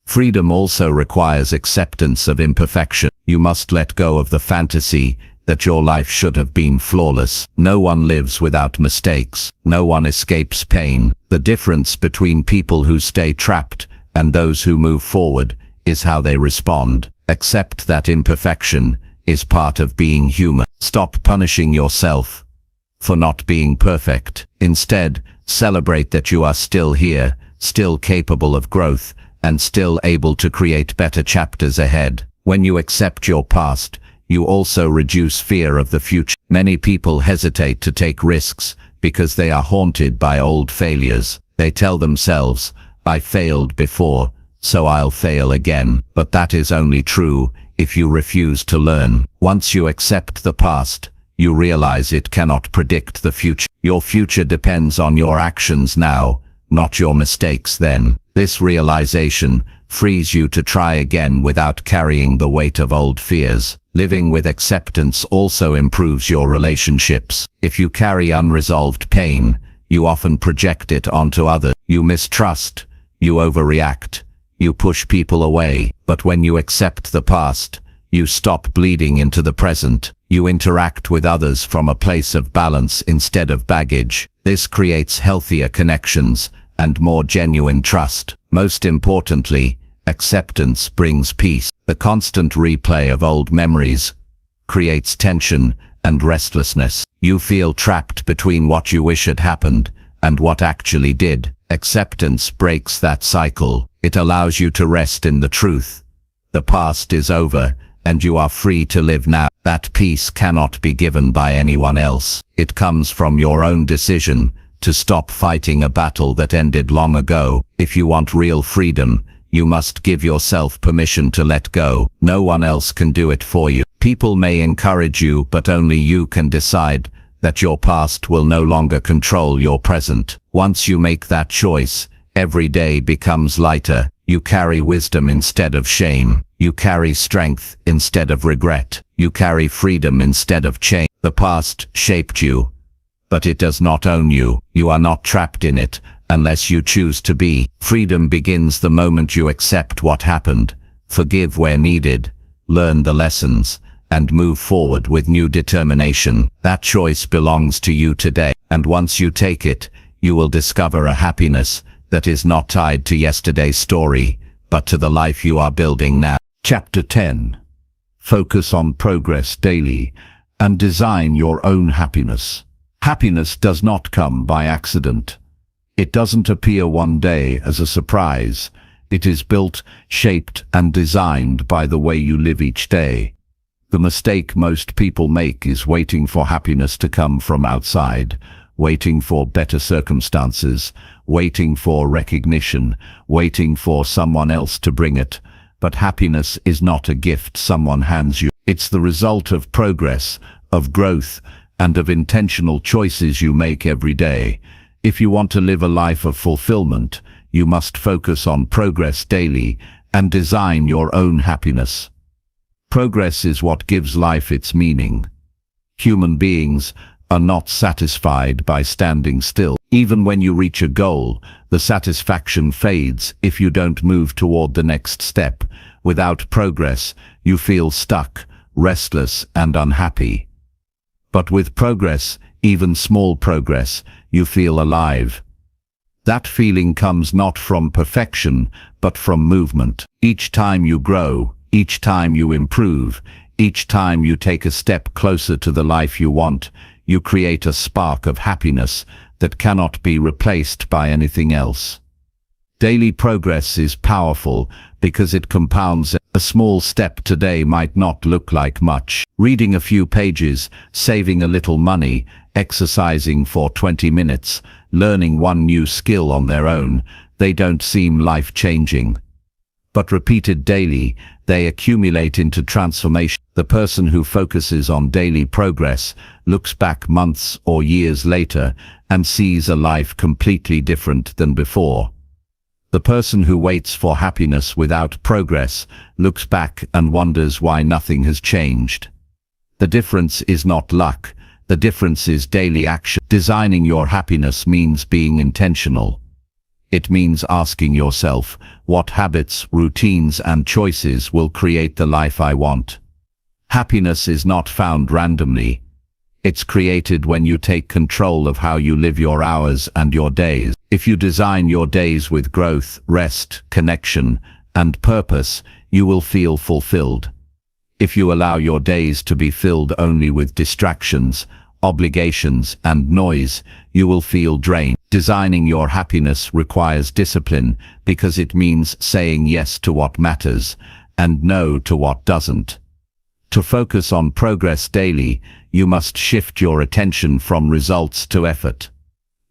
Freedom also requires acceptance of imperfection. You must let go of the fantasy that your life should have been flawless. No one lives without mistakes. No one escapes pain. The difference between people who stay trapped and those who move forward is how they respond. Accept that imperfection is part of being human. Stop punishing yourself for not being perfect. Instead, celebrate that you are still here, still capable of growth, and still able to create better chapters ahead. When you accept your past, you also reduce fear of the future. Many people hesitate to take risks because they are haunted by old failures. They tell themselves, I failed before, so I'll fail again. But that is only true if you refuse to learn. Once you accept the past, you realize it cannot predict the future. Your future depends on your actions now, not your mistakes then. This realization frees you to try again without carrying the weight of old fears. Living with acceptance also improves your relationships. If you carry unresolved pain, you often project it onto others. You mistrust, you overreact, you push people away. But when you accept the past, you stop bleeding into the present. You interact with others from a place of balance instead of baggage. This creates healthier connections and more genuine trust. Most importantly, acceptance brings peace. The constant replay of old memories creates tension and restlessness. You feel trapped between what you wish had happened and what actually did. Acceptance breaks that cycle. It allows you to rest in the truth. The past is over, and you are free to live now. That peace cannot be given by anyone else. It comes from your own decision to stop fighting a battle that ended long ago. If you want real freedom, you must give yourself permission to let go. No one else can do it for you. People may encourage you, but only you can decide that your past will no longer control your present. Once you make that choice, every day becomes lighter. You carry wisdom instead of shame. You carry strength instead of regret. You carry freedom instead of chain. The past shaped you, but it does not own you. You are not trapped in it unless you choose to be. Freedom begins the moment you accept what happened, forgive where needed, learn the lessons, and move forward with new determination. That choice belongs to you today, and once you take it, you will discover a happiness that is not tied to yesterday's story, but to the life you are building now. Chapter 10. Focus on progress daily and design your own happiness. Happiness does not come by accident. It doesn't appear one day as a surprise. It is built, shaped, and designed by the way you live each day. The mistake most people make is waiting for happiness to come from outside, waiting for better circumstances, waiting for recognition, waiting for someone else to bring it. But happiness is not a gift someone hands you. It's the result of progress, of growth, and of intentional choices you make every day. If you want to live a life of fulfillment, you must focus on progress daily and design your own happiness. Progress is what gives life its meaning. Human beings are not satisfied by standing still. Even when you reach a goal, the satisfaction fades if you don't move toward the next step. Without progress, you feel stuck, restless, and unhappy. But with progress, even small progress, you feel alive. That feeling comes not from perfection, but from movement. Each time you grow, each time you improve, each time you take a step closer to the life you want, you create a spark of happiness that cannot be replaced by anything else. Daily progress is powerful because it compounds. A small step today might not look like much. Reading a few pages, saving a little money, exercising for 20 minutes, learning one new skill on their own, they don't seem life-changing. But repeated daily, they accumulate into transformation. The person who focuses on daily progress looks back months or years later and sees a life completely different than before. The person who waits for happiness without progress looks back and wonders why nothing has changed. The difference is not luck, the difference is daily action. Designing your happiness means being intentional. It means asking yourself, what habits, routines, and choices will create the life I want? Happiness is not found randomly. It's created when you take control of how you live your hours and your days. If you design your days with growth, rest, connection, and purpose, you will feel fulfilled. If you allow your days to be filled only with distractions, obligations, and noise, you will feel drained. Designing your happiness requires discipline because it means saying yes to what matters and no to what doesn't. To focus on progress daily, you must shift your attention from results to effort.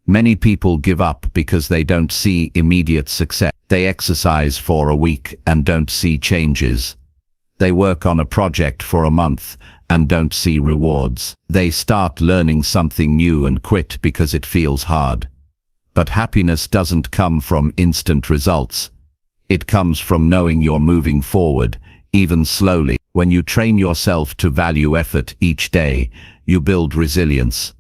Many people give up because they don't see immediate success. They exercise for a week and don't see changes. They work on a project for a month and don't see rewards. They start learning something new and quit because it feels hard. But happiness doesn't come from instant results. It comes from knowing you're moving forward, even slowly. When you train yourself to value effort each day, you build resilience.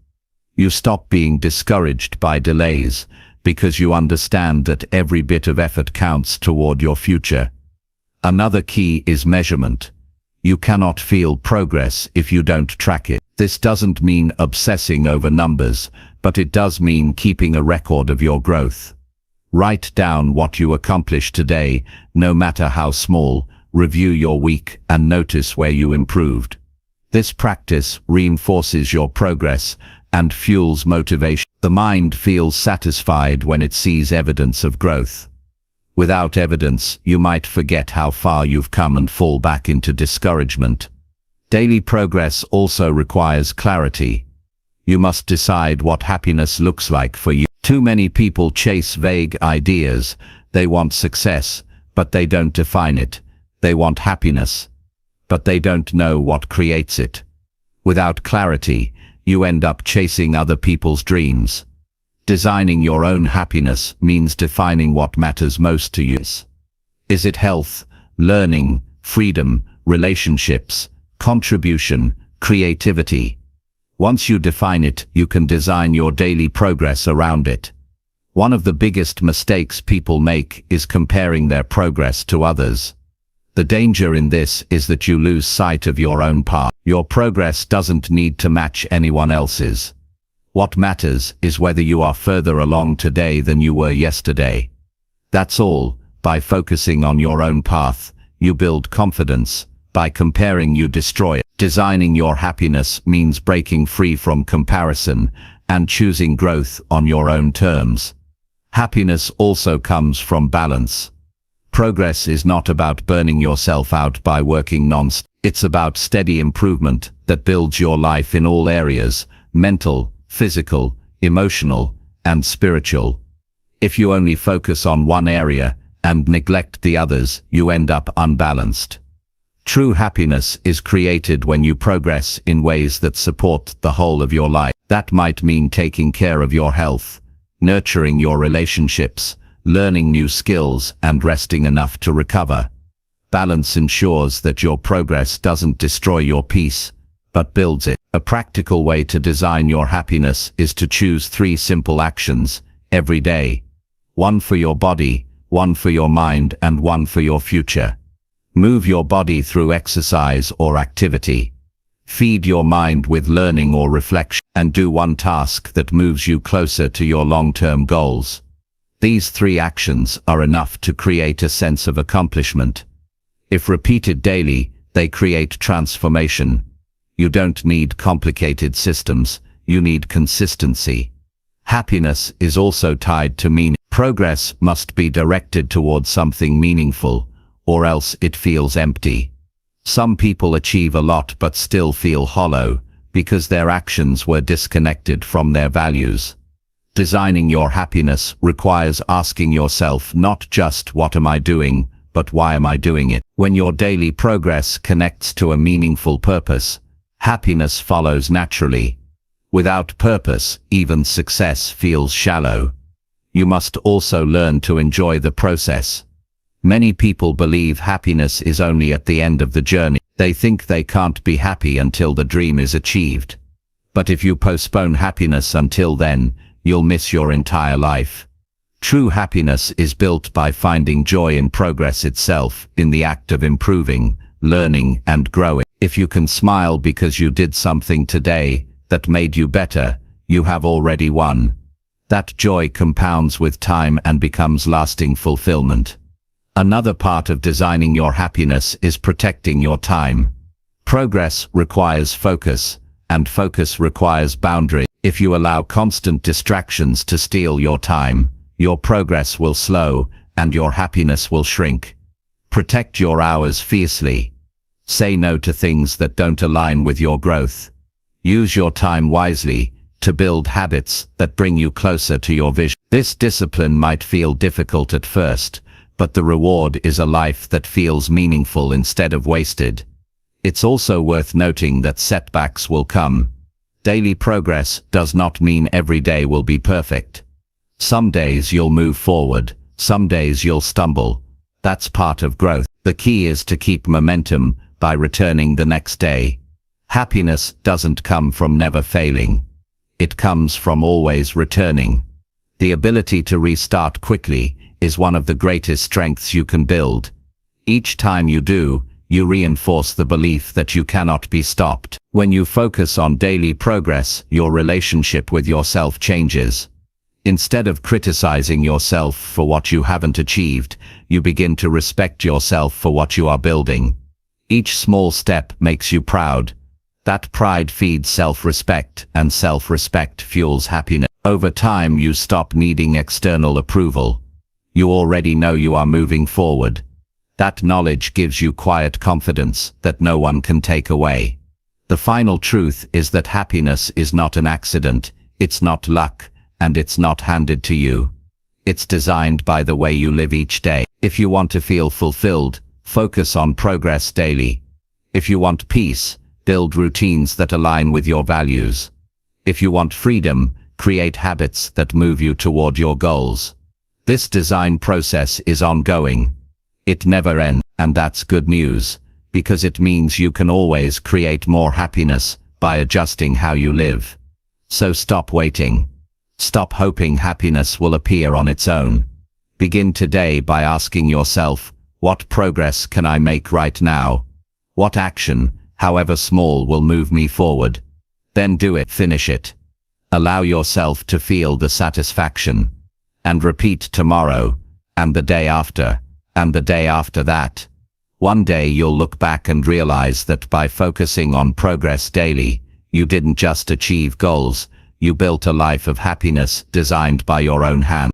You stop being discouraged by delays because you understand that every bit of effort counts toward your future. Another key is measurement. You cannot feel progress if you don't track it. This doesn't mean obsessing over numbers, but it does mean keeping a record of your growth. Write down what you accomplished today, no matter how small. Review your week and notice where you improved. This practice reinforces your progress and fuels motivation. The mind feels satisfied when it sees evidence of growth. Without evidence, you might forget how far you've come and fall back into discouragement. Daily progress also requires clarity. You must decide what happiness looks like for you. Too many people chase vague ideas. They want success, but they don't define it. They want happiness, but they don't know what creates it. Without clarity, you end up chasing other people's dreams. Designing your own happiness means defining what matters most to you. Is it health, learning, freedom, relationships, contribution, creativity? Once you define it, you can design your daily progress around it. One of the biggest mistakes people make is comparing their progress to others. The danger in this is that you lose sight of your own path. Your progress doesn't need to match anyone else's. What matters is whether you are further along today than you were yesterday. That's all. By focusing on your own path, you build confidence. By comparing, you destroy it. Designing your happiness means breaking free from comparison and choosing growth on your own terms. Happiness also comes from balance. Progress is not about burning yourself out by working non-stop. It's about steady improvement that builds your life in all areas: mental, physical, emotional, and spiritual. If you only focus on one area and neglect the others, you end up unbalanced. True happiness is created when you progress in ways that support the whole of your life. That might mean taking care of your health, nurturing your relationships, learning new skills, and resting enough to recover. Balance ensures that your progress doesn't destroy your peace, but builds it. A practical way to design your happiness is to choose 3 simple actions every day. 1 for your body, 1 for your mind, and 1 for your future. Move your body through exercise or activity. Feed your mind with learning or reflection, and do 1 task that moves you closer to your long-term goals. These 3 actions are enough to create a sense of accomplishment. If repeated daily, they create transformation. You don't need complicated systems, you need consistency. Happiness is also tied to meaning. Progress must be directed towards something meaningful, or else it feels empty. Some people achieve a lot but still feel hollow, because their actions were disconnected from their values. Designing your happiness requires asking yourself not just what am I doing, but why am I doing it? When your daily progress connects to a meaningful purpose, happiness follows naturally. Without purpose, even success feels shallow. You must also learn to enjoy the process. Many people believe happiness is only at the end of the journey. They think they can't be happy until the dream is achieved. But if you postpone happiness until then, you'll miss your entire life. True happiness is built by finding joy in progress itself, in the act of improving, learning, and growing. If you can smile because you did something today that made you better, you have already won. That joy compounds with time and becomes lasting fulfillment. Another part of designing your happiness is protecting your time. Progress requires focus, and focus requires boundary. If you allow constant distractions to steal your time, your progress will slow, and your happiness will shrink. Protect your hours fiercely. Say no to things that don't align with your growth. Use your time wisely to build habits that bring you closer to your vision. This discipline might feel difficult at first, but the reward is a life that feels meaningful instead of wasted. It's also worth noting that setbacks will come. Daily progress does not mean every day will be perfect. Some days you'll move forward, some days you'll stumble. That's part of growth. The key is to keep momentum by returning the next day. Happiness doesn't come from never failing. It comes from always returning. The ability to restart quickly is one of the greatest strengths you can build. Each time you do, you reinforce the belief that you cannot be stopped. When you focus on daily progress, your relationship with yourself changes. Instead of criticizing yourself for what you haven't achieved, you begin to respect yourself for what you are building. Each small step makes you proud. That pride feeds self-respect, and self-respect fuels happiness. Over time, you stop needing external approval. You already know you are moving forward. That knowledge gives you quiet confidence that no one can take away. The final truth is that happiness is not an accident, it's not luck, and it's not handed to you. It's designed by the way you live each day. If you want to feel fulfilled, focus on progress daily. If you want peace, build routines that align with your values. If you want freedom, create habits that move you toward your goals. This design process is ongoing. It never ends, and that's good news, because it means you can always create more happiness by adjusting how you live. So stop waiting. Stop hoping happiness will appear on its own. Begin today by asking yourself, what progress can I make right now? What action, however small, will move me forward? Then do it, finish it. Allow yourself to feel the satisfaction. And repeat tomorrow, and the day after, and the day after that. One day you'll look back and realize that by focusing on progress daily, you didn't just achieve goals, you built a life of happiness designed by your own hand.